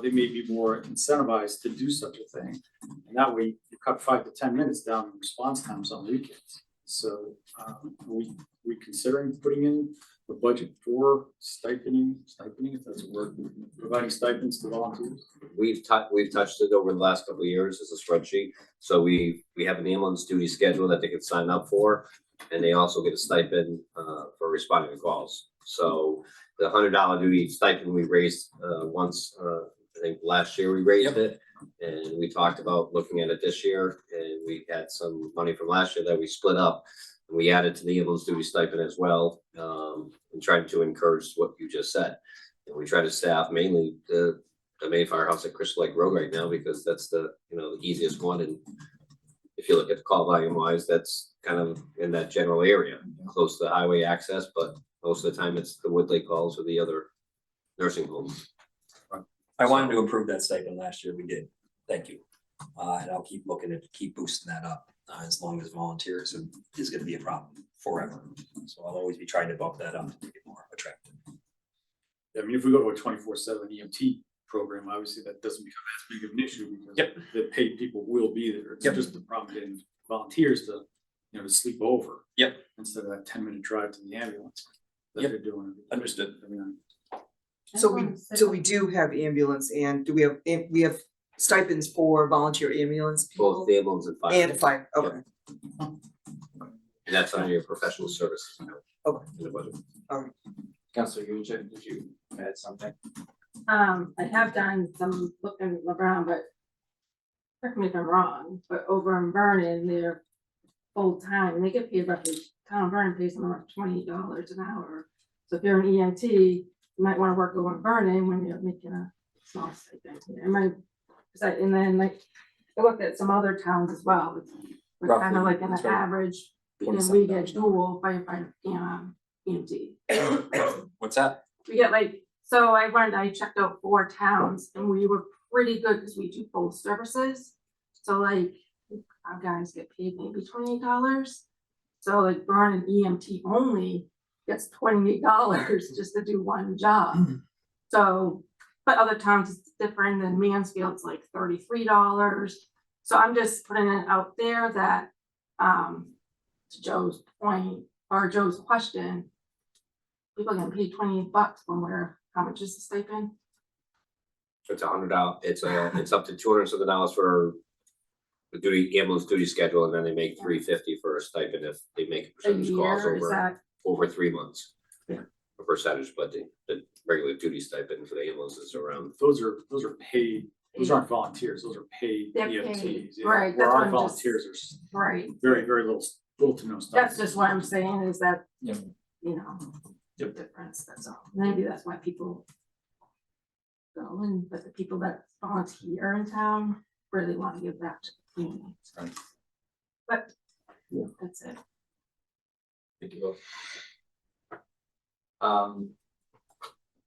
they may be more incentivized to do such a thing. And that way you cut 5 to 10 minutes down in response times on weekends. So are we considering putting in the budget for stipending, if that's a word, providing stipends to volunteers? We've touched it over the last couple of years as a spreadsheet. So we have an ambulance duty schedule that they can sign up for, and they also get a stipend for responding to calls. So the $100 duty stipend we raised once, I think last year we raised it, and we talked about looking at it this year, and we had some money from last year that we split up. And we added to the ambulance duty stipend as well, and trying to encourage what you just said. And we try to staff mainly the main firehouse at Crystal Lake Road right now, because that's the easiest one. And if you look at the call volume wise, that's kind of in that general area, close to the highway access, but most of the time it's the Woodlake calls or the other nursing homes. I wanted to approve that stipend last year, we did, thank you. And I'll keep looking to keep boosting that up, as long as volunteers is gonna be a problem forever. So I'll always be trying to bump that up to make it more attractive. I mean, if we go to a 24/7 EMT program, obviously that doesn't become as big of an issue because the paid people will be there. It's just the problem getting volunteers to sleep over. Instead of that 10-minute drive to the ambulance that they're doing. Understood. So we do have ambulance, and do we have stipends for volunteer ambulance people? Both the ambulance and fire. And fire, okay. And that's under your professional services. Okay. In the budget. Counselor Yujik, did you add something? I have done some looking around, but correct me if I'm wrong, but over in Vernon, they're full-time, they get paid roughly, town of Vernon pays them around $28 an hour. So if you're an EMT, you might wanna work over in Vernon when you're making a small stipend. And then I looked at some other towns as well, we're kind of like an average, because we get dual firefighter and EMT. What's that? We get I checked out 4 towns and we were pretty good because we do both services. So our guys get paid maybe $28. So Vernon EMT only gets $28 just to do one job. So, but other towns it's different, and Mansfield's like $33. So I'm just putting it out there that to Joe's point or Joe's question, people getting paid $28 when we're, how much is the stipend? It's $100, it's up to $200 something dollars for the duty, ambulance duty schedule, and then they make $350 for a stipend if they make a A percentage calls year, is over, that, over 3 months. Yeah. A percentage, but the regular duty stipend for the ambulance is around, Those are paid, those aren't volunteers, those are paid They're EMTs. paid, yeah, right, Where that's our what I'm just- volunteers are right, very, very little to no stuff. that's just what I'm saying is that, Yep. you know, the Yep. difference, that's all. Maybe that's why people go and, but the people that volunteer in town really want to give back to the community. Right. But, Yeah. that's it. Thank you both.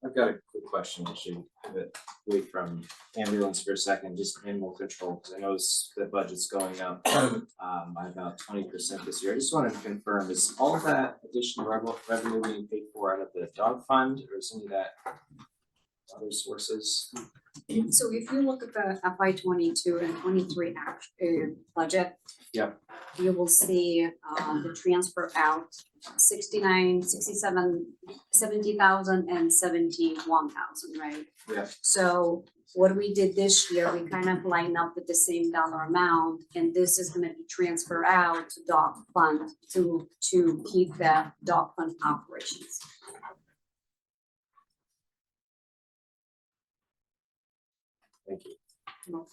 I've got a quick question, actually, pivot away from ambulance for a second, just animal control, because I noticed the budget's going up by about 20% this year. I just wanted to confirm, is all that additional revenue being paid for out of the dog fund, or is any of that other sources? So if you look at the FY 22 and 23 budget. Yep. You will see the transfer out 69, 67, 70,000 and 71,000, right? Yeah. So what we did this year, we kind of lined up with the same dollar amount, and this is gonna be transferred out to dog fund to keep the dog fund operations. Thank you. No.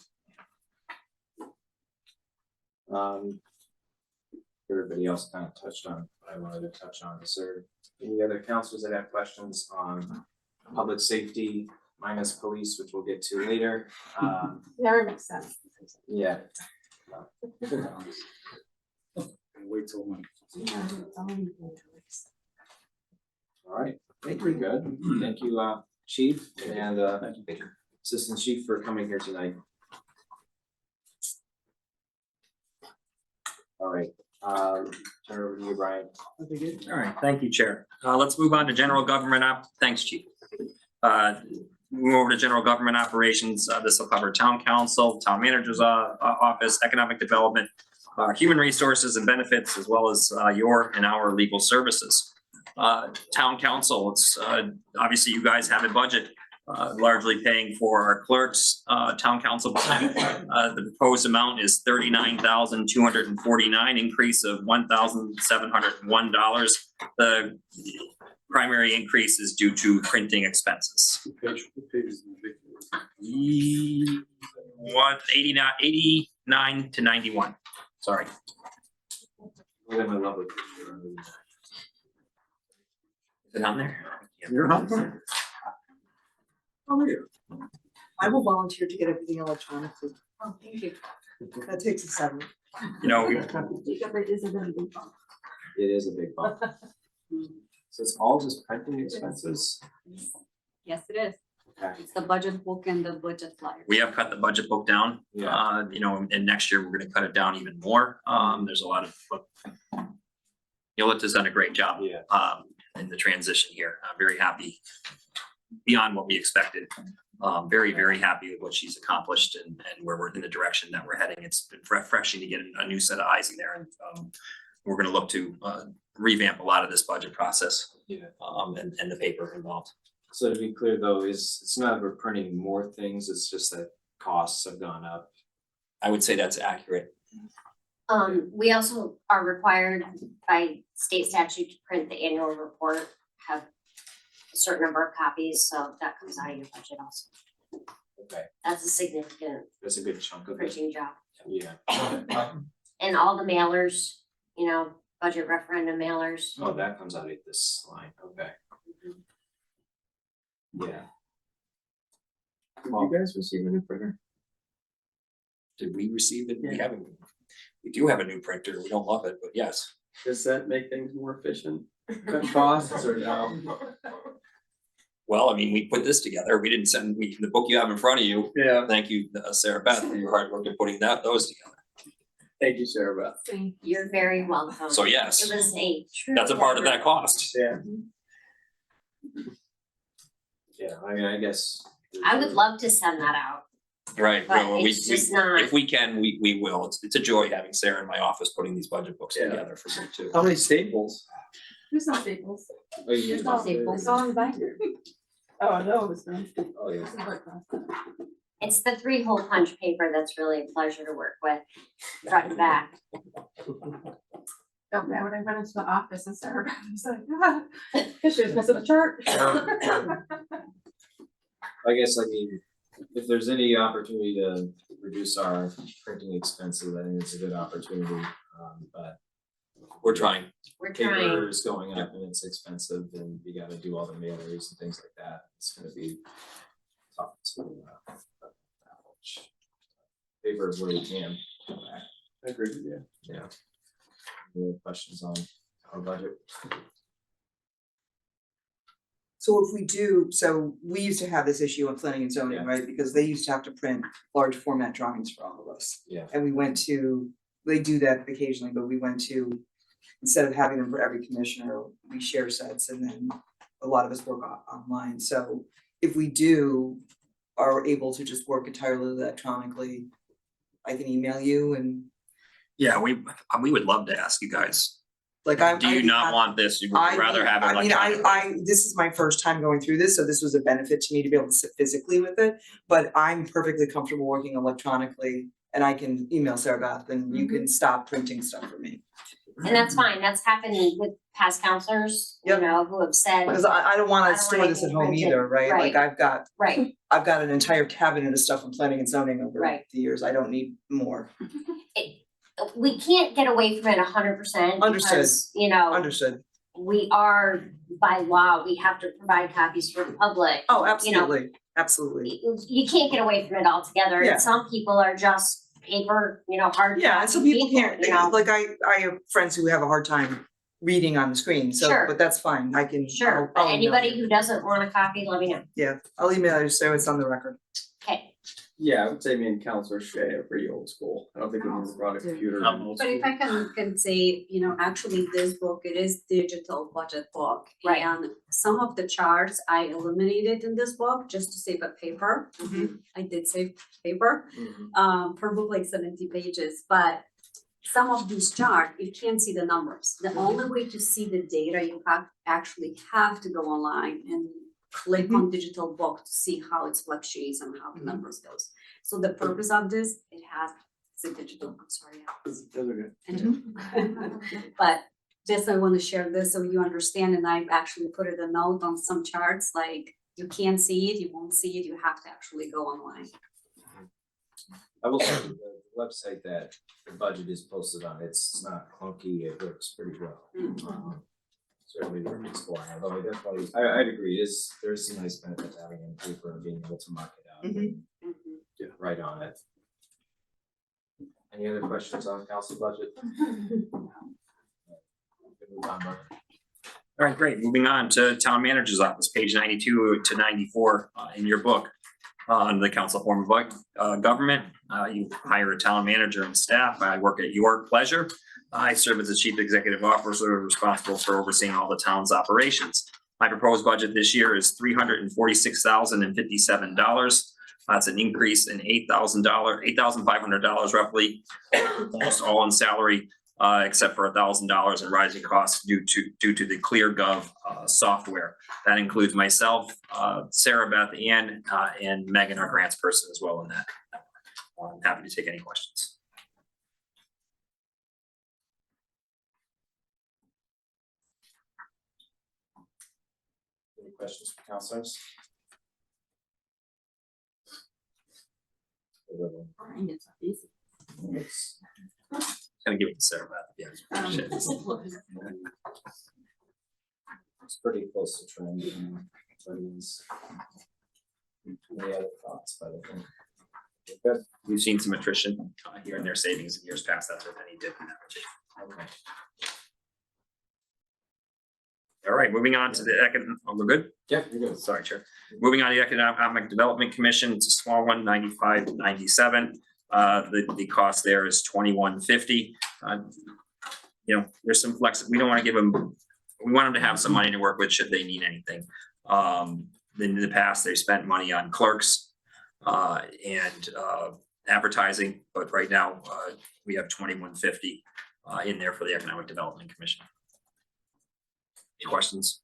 Everybody else kind of touched on what I wanted to touch on. Is there any other councilors that have questions on public safety minus police, which we'll get to later? Never makes sense. Yeah. Wait till when. Yeah, it's only- All right, I think we're good. Thank you, Chief and Thank you. Assistant Chief for coming here tonight. All right, turn it over to you, Brian. All right, thank you, Chair. Let's move on to general government thanks, Chief. Move over to general government operations. This will cover town council, town manager's office, economic development, human resources and benefits, as well as your and our legal services. Town council, it's obviously you guys have a budget, largely paying for our clerks, town council. The proposed amount is $39,249, increase of $1,701. The primary increase is due to printing expenses. What page is the What, 89 to 91, sorry. We're gonna love it. Is it on there? You're on there. I will volunteer to get everything electronically. Oh, thank you. That takes a second. You know, Jacob, it is a very big bump. It is a big bump. So it's all just printing expenses? Yes, it is. Okay. It's the budget book and the budget flyer. we have cut the budget book down. Yeah. You know, and next year we're gonna cut it down even more. There's a lot of, Yolanda's done a great job. Yeah. In the transition here. I'm very happy, beyond what we expected. Very, very happy with what she's accomplished and where we're in the direction that we're heading. It's been refreshing to get a new set of eyes in there, and we're gonna look to revamp a lot of this budget process. Yeah. And the paper involved. So to be clear though, it's not that we're printing more things, it's just that costs have gone up. I would say that's accurate. We also are required by state statute to print the annual report, have a certain number of copies, so that comes out of your budget also. Okay, That's a significant that's a good chunk of it. printing job. Yeah. And all the mailers, you know, budget referendum mailers. Oh, that comes out of this line, okay. Yeah. Did you guys receive a new printer? Did we receive it? We Yeah. haven't. We do have a new printer. We don't love it, but yes. Does that make things more efficient? Cut costs or no? Well, I mean, we put this together. We didn't send me the book you have in front of you. Yeah, Thank you, Sarah Beth, for your hard work in putting those together. thank you, Sarah Beth. You're very welcome. So yes, It was a true. that's a part of that pleasure. cost. Yeah. Yeah, I mean, I guess. I would love to send that out, Right. but well, it's just not. if we can, we will. It's a joy having Sarah in my office putting these budget books Yeah. together for me too. How many staples? There's no staples. Oh, you There's use no both? staples. It's all in the binder. Oh, no, it's not. Oh, yeah. It's the 3-hole punch paper that's really a pleasure to work with, front and back. Don't know when I run into the office and Sarah, it's like, ah, she was missing a chart. I guess, I mean, if there's any opportunity to reduce our printing expenses, I think it's a good opportunity, but We're trying. We're paper trying. is going up and it's expensive and you gotta do all the mailers and things like that. It's gonna be tough to, manage. Paper is where we can. Come back. I agree with you. Yeah. Any other questions on our budget? So if we do, so we used to have this issue on planning and zoning, Yeah. right? Because they used to have to print large format drawings for all of us. Yeah. And we went to, they do that occasionally, but we went to, instead of having them for every commissioner, we share sets and then a lot of us work online. So if we are able to just work entirely electronically, I can email you and Yeah, we would love to ask you guys. like I. Do you not want this? You would rather have it I mean, electronic? this is my first time going through this, so this was a benefit to me to be able to sit physically with it. But I'm perfectly comfortable working electronically and I can email Sarah Beth and you can stop printing stuff for me. And that's fine, that's happened with past counselors, you Yep. know, who have said, Because I don't wanna I don't store want this at anything home printed. either, right? Like Right. I've got an entire cabinet of stuff in planning and zoning over Right. the years. I don't need more. we can't get away from it 100% Understood. because, you know, Understood. we are, by law, we have to provide copies for the public. Oh, You know, absolutely, absolutely. you can't get away from it altogether, Yeah. and some people are just paper, you know, hard Yeah, and copy some people people, can't, you know. like I have friends who have a hard time reading on the screen, so, Sure. but that's fine. I can. Sure, I'll but email anybody you. who doesn't want a copy, let me know. Yeah, I'll email you so it's on the record. Okay, Yeah, I would say me and Counselor Shay are pretty old school. I don't think we ever brought a computer. I'm old But if school. I can say, you know, actually this book, it is digital budget book. Right. And some of the charts I eliminated in this book just to save a paper. Mhm. I did save paper, Mhm. for book like 70 pages, but some of these charts, you can't see the numbers. The only way to see the data, you actually have to go online and click on digital book to see how it fluctuates and how the numbers goes. So the purpose of this, it's a digital, I'm sorry. Alex. Those are good. But just I wanna share this so you understand, and I actually put it a note on some charts, like you can't see it, you won't see it, you have to actually go online. I will say the website that the budget is posted on, it's not clunky, it works pretty well. Certainly worth exploring, although I definitely, I'd agree, there's some nice benefit to having it in paper and being able to mark it out and write on it. Any other questions on council budget? Move on, Mark. All right, great. Moving on to town manager's office, page 92 to 94 in your book. On the council form of government, you hire a town manager and staff. I work at your pleasure. I serve as the chief executive officer responsible for overseeing all the town's operations. My proposed budget this year is $346,057. That's an increase in $8,500 roughly, almost all in salary, except for $1,000 in rising costs due to the ClearGov software. That includes myself, Sarah Beth, and Megan, our grants person as well in that. I'm happy to take any questions. Any questions for councilors? It's Gonna give it to Sarah Beth. Yeah. it's pretty close to trend. But it's- Any other thoughts, but I think. Good, We've seen some attrition here in their savings in years past. That's what any dip in that. okay. All right, moving on to the we're good? Yeah, you're good. Sorry, Chair. Moving on to the Economic Development Commission, it's a small one, 95.97. The cost there is $21.50. You know, there's some we don't want to give them, we want them to have some money to work with should they need anything. In the past, they spent money on clerks and advertising, but right now, we have $21.50 in there for the Economic Development Commission. Any questions?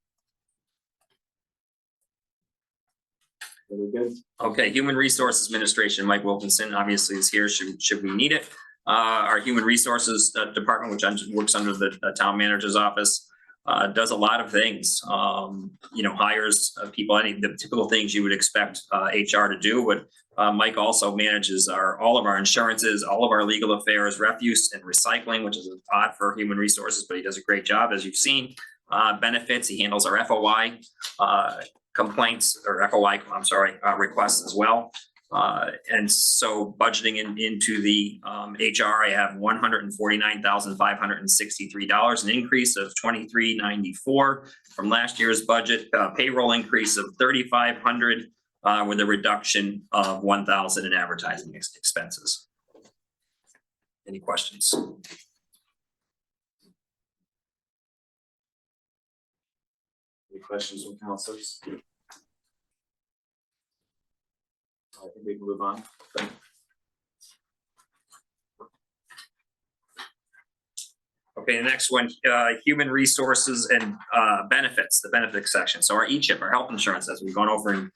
Very good. Okay, Human Resources Administration, Mike Wilkinson obviously is here, should we need it. Our Human Resources Department, which works under the Town Manager's Office, does a lot of things. You know, hires people, the typical things you would expect HR to do, but Mike also manages all of our insurances, all of our legal affairs, refuse and recycling, which is odd for Human Resources, but he does a great job, as you've seen. Benefits, he handles our FOI complaints, or FOI, I'm sorry, requests as well. And so budgeting into the HR, I have $149,563, an increase of $23.94 from last year's budget, payroll increase of $3,500 with a reduction of $1,000 in advertising expenses. Any questions? Any questions from councilors? I think we can move on. Okay, the next one, Human Resources and Benefits, the benefits section. So our E-CHIP, our health insurance, as we've gone over in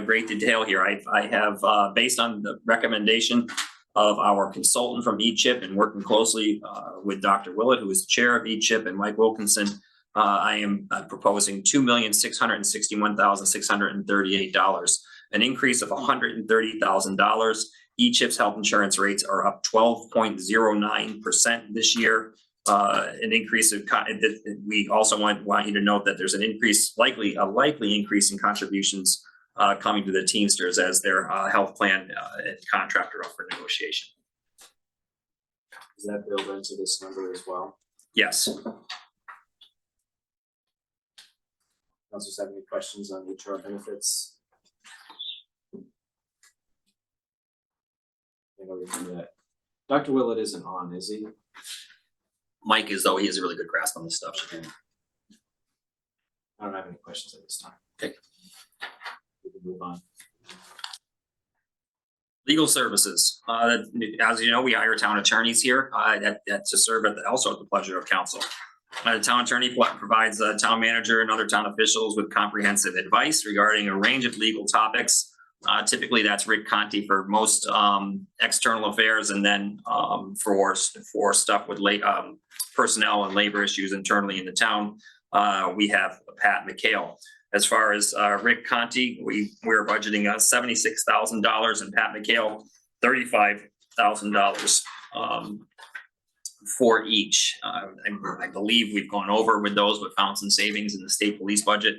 great detail here. I have, based on the recommendation of our consultant from E-CHIP and working closely with Dr. Willett, who is the chair of E-CHIP, and Mike Wilkinson, I am proposing $2,661,638, an increase of $130,000. E-CHIP's health insurance rates are up 12.09% this year. An increase of, we also want you to note that there's an increase, likely increase in contributions coming to the Teamsters as their health plan and contractor up for negotiation. Is that built into this number as well? Yes. Councilors have any questions on HR benefits? I know we can do that. Dr. Willett isn't on, is he? Mike is, though, he has a really good grasp on this stuff. I don't have any questions at this time. Okay. We can move on. Legal services. As you know, we hire town attorneys here to serve also at the pleasure of council. The town attorney provides the town manager and other town officials with comprehensive advice regarding a range of legal topics. Typically, that's Rick Conti for most external affairs, and then for stuff with personnel and labor issues internally in the town, we have Pat McHale. As far as Rick Conti, we're budgeting $76,000, and Pat McHale $35,000 for each. I believe we've gone over with those, but found some savings in the state police budget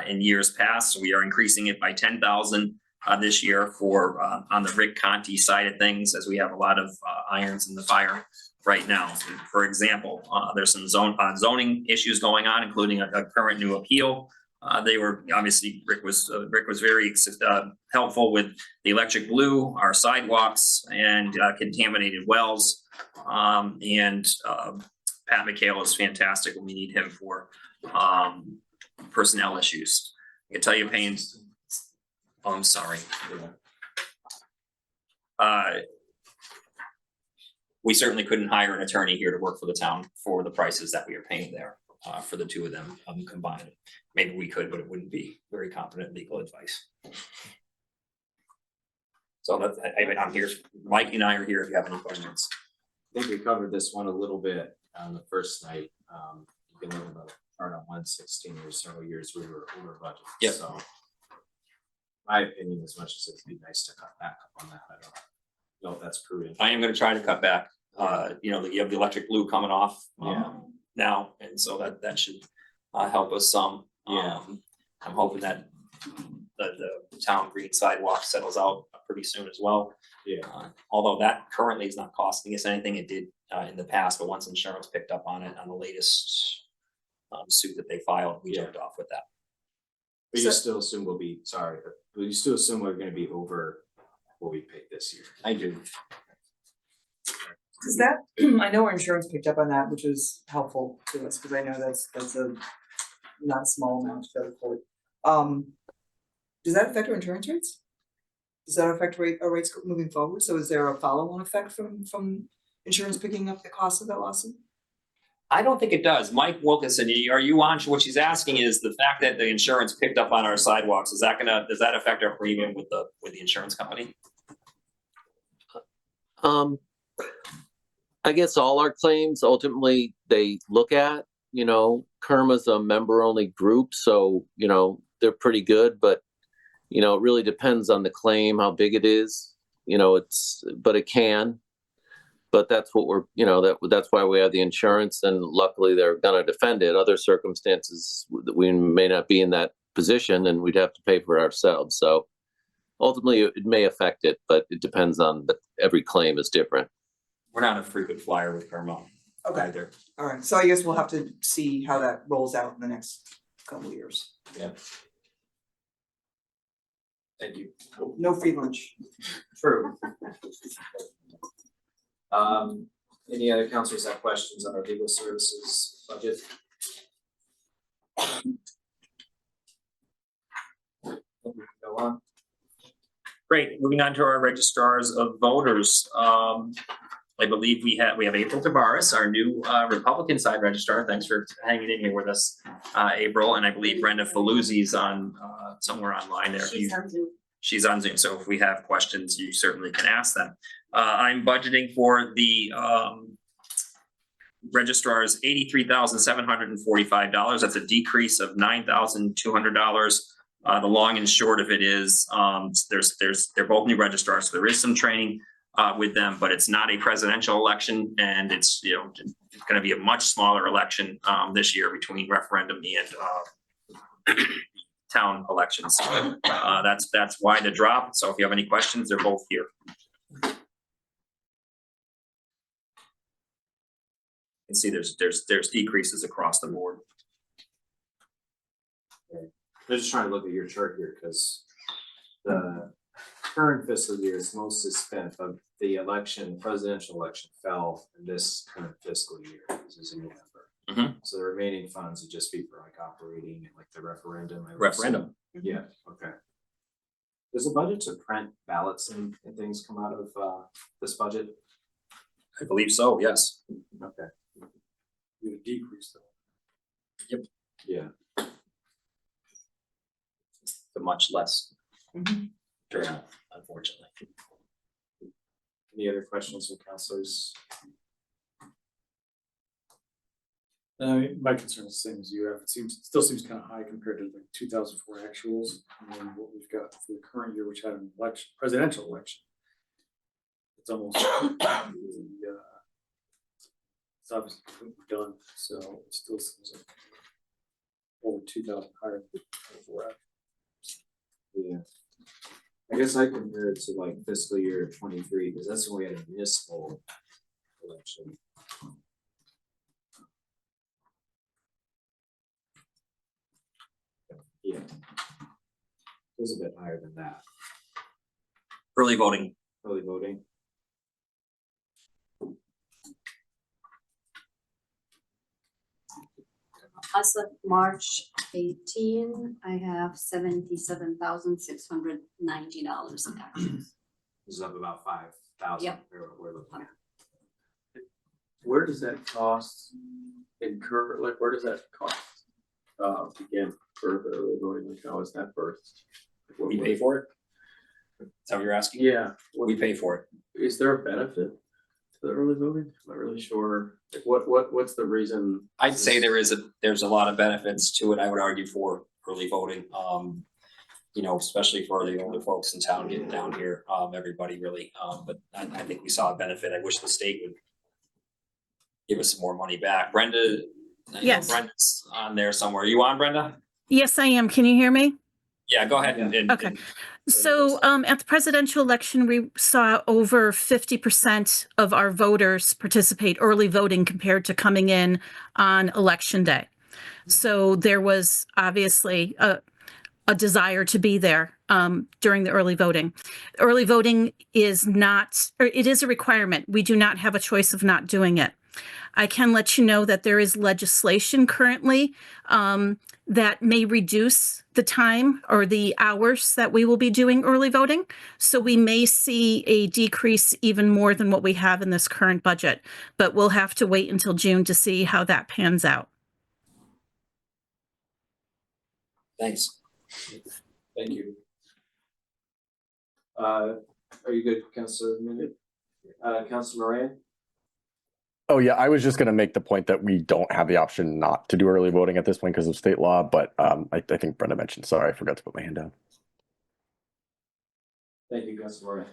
in years past. So we are increasing it by $10,000 this year for on the Rick Conti side of things, as we have a lot of irons in the fire right now. For example, there's some zoning issues going on, including a current new appeal. They were obviously, Rick was very helpful with the electric blue, our sidewalks, and contaminated wells. Pat McHale is fantastic when we need him for personnel issues. I can tell you, Payne. Oh, I'm sorry. We certainly couldn't hire an attorney here to work for the town for the prices that we are paying there for the two of them combined. Maybe we could, but it wouldn't be very competent legal advice. So that's, I'm here. Mike and I are here if you have any questions. I think we covered this one a little bit on the first night. You can look about chart on 116 or several years we were over budget. Yep. So my opinion, as much as it'd be nice to cut back up on that, I don't know if that's prudent. I am going to try to cut back. You know, you have the electric blue coming off now, and so that should help us some. I'm hoping that the town green sidewalk settles out pretty soon as well. Yeah. Although that currently is not costing us anything, it did in the past, but once insurance picked up on it on the latest suit that they filed, we jumped off with that. But you still assume we'll be, sorry, but you still assume we're gonna be over what we paid this year. I do. Is that, I know our insurance picked up on that, which is helpful to us, because I know that's a not a small amount to go to court. Does that affect our insurance rates? Does that affect our rates moving forward? So is there a follow-on effect from insurance picking up the cost of that lawsuit? I don't think it does. Mike Wilkinson, are you on? What she's asking is the fact that the insurance picked up on our sidewalks, does that affect our premium with the insurance company? I guess all our claims ultimately they look at, Kerma's a member only group, so, they're pretty good, but, it really depends on the claim, how big it is, but it can. But that's what that's why we have the insurance, and luckily they're gonna defend it. Other circumstances, we may not be in that position and we'd have to pay for it ourselves. So ultimately it may affect it, but it depends on, every claim is different. We're not a frequent flyer with Kerma Okay, either. all right, so I guess we'll have to see how that rolls out in the next couple of years. Yeah. Thank you. No free lunch. True. Any other councilors have questions on our legal services budget? Go on. Great, moving on to our registrars of voters. I believe we have April Tabaris, our new Republican side registrar. Thanks for hanging in here with us, April. And I believe Brenda Faluzzi's on somewhere online there. She's on Zoom. She's on Zoom, so if we have questions, you certainly can ask them. I'm budgeting for the registrar's $83,745. That's a decrease of $9,200. The long and short of it is, they're both new registrars, so there is some training with them, but it's not a presidential election, and it's it's going to be a much smaller election this year between referendum and town elections. That's why the drop. So if you have any questions, they're both here. You can see there's decreases across the board. I'm just trying to look at your chart here, because the current fiscal year is mostly spent, but the presidential election fell in this current fiscal year. This is in November. So the remaining funds would just be for like operating and like the referendum. I would assume. Yeah, okay. Does the budget to print ballots and things come out of this budget? I believe so, yes. Okay. We would decrease though. Yep. Yeah. The much less turnout, unfortunately. Any other questions from councilors? My concern is the same as you have. It still seems kind of high compared to like 2004 actuals, and then what we've got for the current year, which had an presidential election. It's almost it's obviously completely done, so it still seems like over 2,000 higher than 2004. Yeah. I guess I compare it to like fiscal year 23, because that's when we had a municipal election. Yeah. It was a bit higher than that. Early voting. Early voting. As of March 18, I have $77,690 in taxes. This is up about 5,000. Yep. We're looking at. Where does that cost incur, like, where does that cost begin for the early voting, like, how is that birthed? We pay for it? Is that what you're asking? Yeah, We pay for it. is there a benefit to the early voting? I'm not really sure, like, what's the reason? I'd say there's a lot of benefits to it, I would argue, for early voting. Especially for the older folks in town getting down here, everybody really, but I think we saw a benefit. I wish the state would give us some more money back. Brenda, I know Yes. Brenda's on there somewhere. Are you on, Brenda? Yes, I am. Can you hear me? Yeah, go ahead and. Okay. So at the presidential election, we saw over 50% of our voters participate early voting compared to coming in on election day. So there was obviously a desire to be there during the early voting. Early voting is not, or it is a requirement. We do not have a choice of not doing it. I can let you know that there is legislation currently that may reduce the time or the hours that we will be doing early voting. So we may see a decrease even more than what we have in this current budget, but we'll have to wait until June to see how that pans out. Thanks. Thank you. Are you good, Councilor Minute? Councilor Moran? Oh, yeah, I was just gonna make the point that we don't have the option not to do early voting at this point because of state law, but I think Brenda mentioned, sorry, I forgot to put my hand down. Thank you, Councilor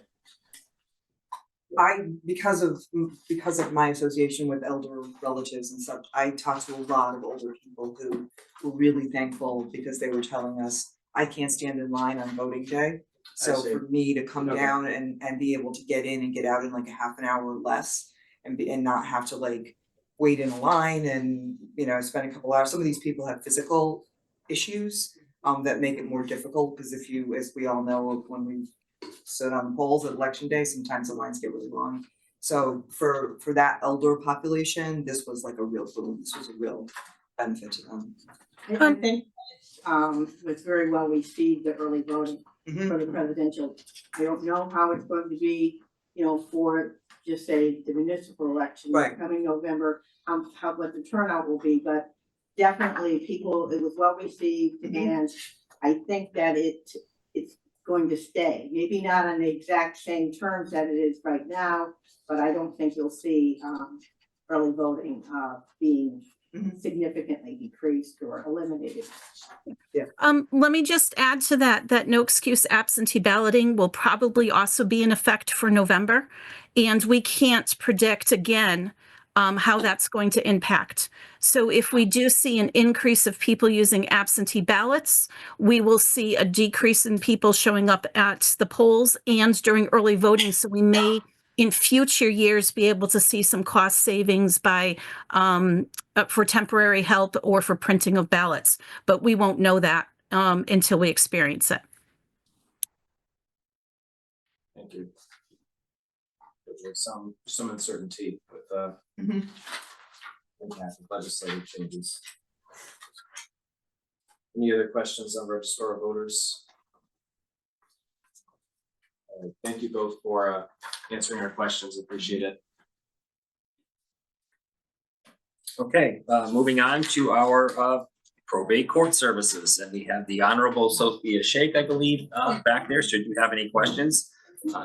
Moran. Because of my association with elder relatives and stuff, I talked to a lot of older people who were really thankful because they were telling us, I can't stand in line on voting day. So see. for me to come Okay. down and be able to get in and get out in like a half an hour or less and not have to like wait in a line and, you know, spend a couple hours. Some of these people have physical issues that make it more difficult because if you, as we all know, when we sit on polls at election day, sometimes the lines get really long. So for that elder population, this was like a real boom. This was a real benefit to them. I think was very well received, the early voting Mhm. for the presidential. I don't know how it's going to be, you know, for just say the municipal election Right. coming November, how what the turnout will be, but definitely people, it was well received and I think that it's going to stay. Maybe not on the exact same terms that it is right now, but I don't think you'll see early voting being significantly decreased or eliminated. Let me just add to that no excuse absentee balloting will probably also be in effect for November. And we can't predict again how that's going to impact. So if we do see an increase of people using absentee ballots, we will see a decrease in people showing up at the polls and during early voting. So we may in future years be able to see some cost savings by for temporary help or for printing of ballots, but we won't know that until we experience it. Thank you. There's some uncertainty with legislative changes. Any other questions on register of voters? Thank you both for answering our questions. Appreciate it. Okay, moving on to our probate court services, and we have the Honorable Sophia Shake, I believe, back there. Should you have any questions?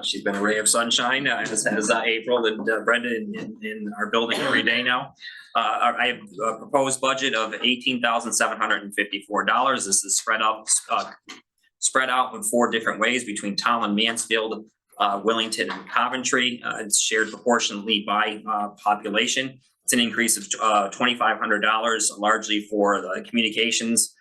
She's been a ray of sunshine, as has April and Brenda in our building every day now. I have a proposed budget of $18,754. This is spread out in 4 different ways between Tolland, Mansfield, Willington, and Coventry. It's shared proportionally by population. It's an increase of $2,500, largely for the communications,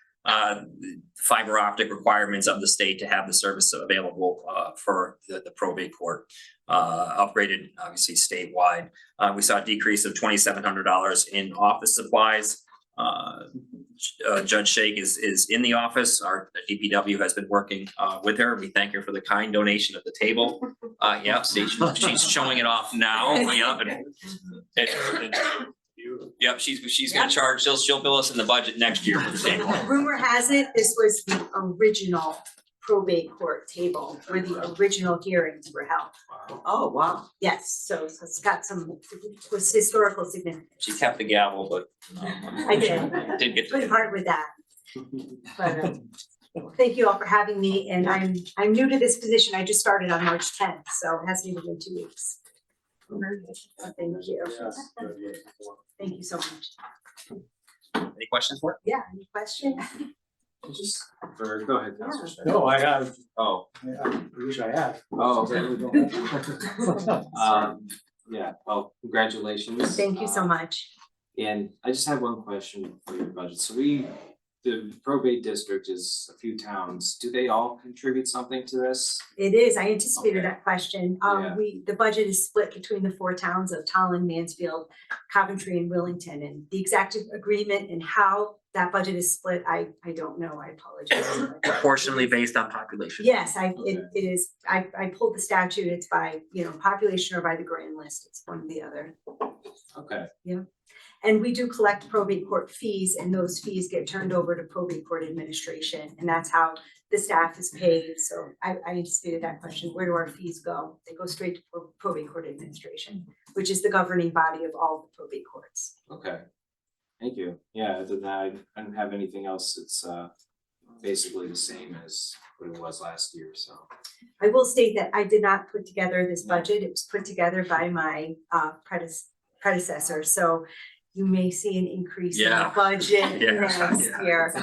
fiber optic requirements of the state to have the service available for the probate court, upgraded obviously statewide. We saw a decrease of $2,700 in office supplies. Judge Shake is in the office. Our DPW has been working with her. We thank her for the kind donation of the table. Yep, see, she's showing it off now. Yep, she's gonna charge. She'll bill us in the budget next year for the table. Rumor has it, this was the original probate court table where the original hearings were held. Oh, wow. Yes, so it's got some, it was historical significance. She kept the gavel, but I did. didn't get Pretty hard with that. But thank you all for having me, and I'm new to this position. I just started on March 10th, so it hasn't even been 2 weeks. Thank you. Thank you so much. Any questions for her? Yeah, any question? Go ahead, Councilor Shake. No, I have, Oh, I wish I had. oh, yeah, well, congratulations. Thank you so much. And I just have one question for your budget. So the probate district is a few towns. Do they all contribute something to this? It is, I anticipated Okay. that question. Yeah. The budget is split between the 4 towns of Tolland, Mansfield, Coventry, and Willington, and the exact agreement and how that budget is split, I don't know, I apologize. Proportionally based on population. Yes, it Okay. is, I pulled the statute, it's by, population or by the grand list, it's one or the other. Okay. And we do collect probate court fees, and those fees get turned over to probate court administration, and that's how the staff is paid. So I anticipated that question, where do our fees go? They go straight to probate court administration, which is the governing body of all the probate courts. Okay. Thank you. Yeah, other than that, I don't have anything else. It's basically the same as what it was last year, so. I will state that I did not put together this budget. It was put together by my predecessor, so you may see an increase in the Yeah. budget next year.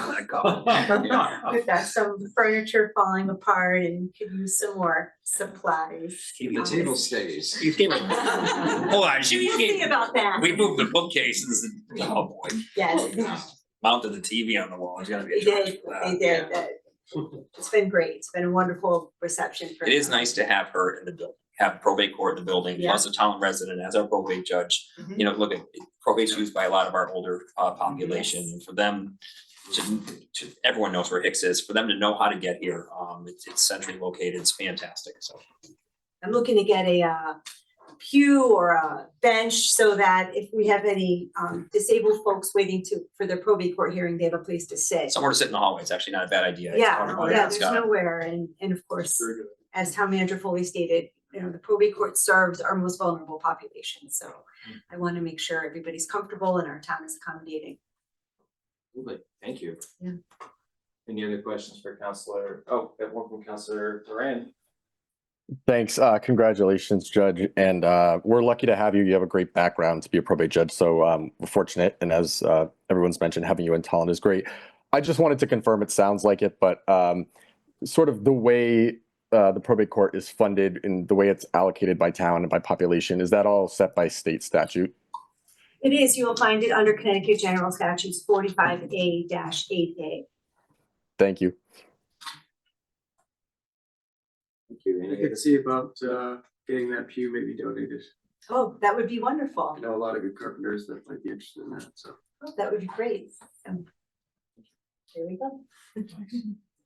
We've got some furniture falling apart and could use some more supplies. The table stays. Hold on, We'll see about that. we moved the bookcases and, oh boy, Yes, mounted the TV on the wall. It's gonna be. they a did, challenge. they did. It's been great. It's been a wonderful reception for It is them. nice to have her in the building, have probate court in the building, plus a town resident as our probate judge. Mhm. You know, look at, probate's used by a lot of our older population, and for them to, everyone knows where Hicks is, for them to know how to get here, it's centrally located, it's fantastic, so. I'm looking to get a pew or a bench so that if we have any disabled folks waiting for their probate court hearing, they have a place to sit. Somewhere to sit in the hallway, it's actually not a bad idea. It's Yeah, talked about it, yeah, it's there's got- nowhere, and of course, Very good. as town manager Foley stated, you know, the probate court serves our most vulnerable population, so I want to make sure everybody's comfortable and our town is accommodating. Lovely. Thank you. Yeah. Any other questions for Counselor? Oh, we have one from Counselor Duran. Thanks. Congratulations, Judge. And we're lucky to have you. You have a great background to be a probate judge. So we're fortunate. And as everyone's mentioned, having you in Tolland is great. I just wanted to confirm it sounds like it, but sort of the way the probate court is funded and the way it's allocated by town and by population, is that all set by state statute? It is, you will find it under Connecticut General Statutes 45A-8A. Thank you. Thank you. I Any could other- see about getting that pew maybe donated. Oh, that would be wonderful. I know a lot of good carpenters that might be interested in that, so. Oh, that would be great. There we go.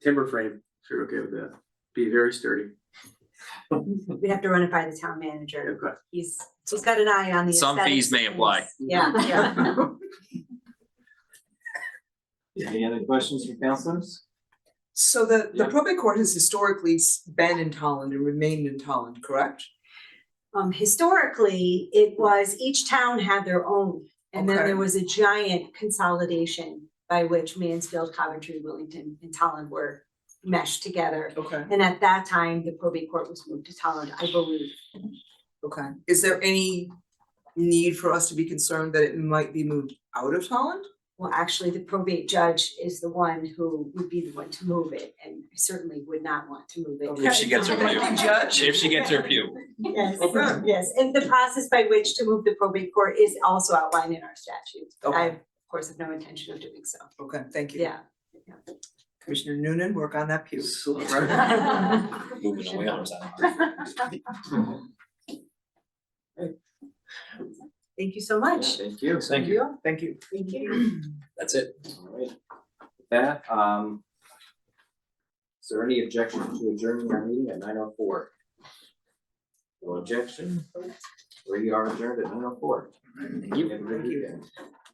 Timber frame, sure, okay with that. Be very sturdy. We'd have to run it by the town manager. Okay. He's got an eye on the Some fees aesthetics may and apply. things. Yeah, yeah. Any other questions from counselors? So the Yeah. probate court has historically been in Tolland and remained in Tolland, correct? Historically, it was each town had their own, and then Okay. there was a giant consolidation by which Mansfield, Coventry, Willington, and Tolland were meshed together. Okay, And at that time, the probate court was moved to Tolland, I believe. okay. Is there any need for us to be concerned that it might be moved out of Tolland? Well, actually, the probate judge is the one who would be the one to move it, and I certainly would not want to move it. If she gets her Might pew. be judge? If she gets her pew. Yes, Okay. yes, and the process by which to move the probate court is also outlined in our statutes. But I, Okay. of course, have no intention of doing so. Okay, thank you. Yeah. Commissioner Noonan, work on that pew. Moving away on that. Thank you so much. Thank you. Thank you. Thank you. Thank you. That's it. All right. With that, is there any objection to adjourning our meeting at 9:04? No objection. We are adjourned at 9:04. Thank you. Have a good weekend.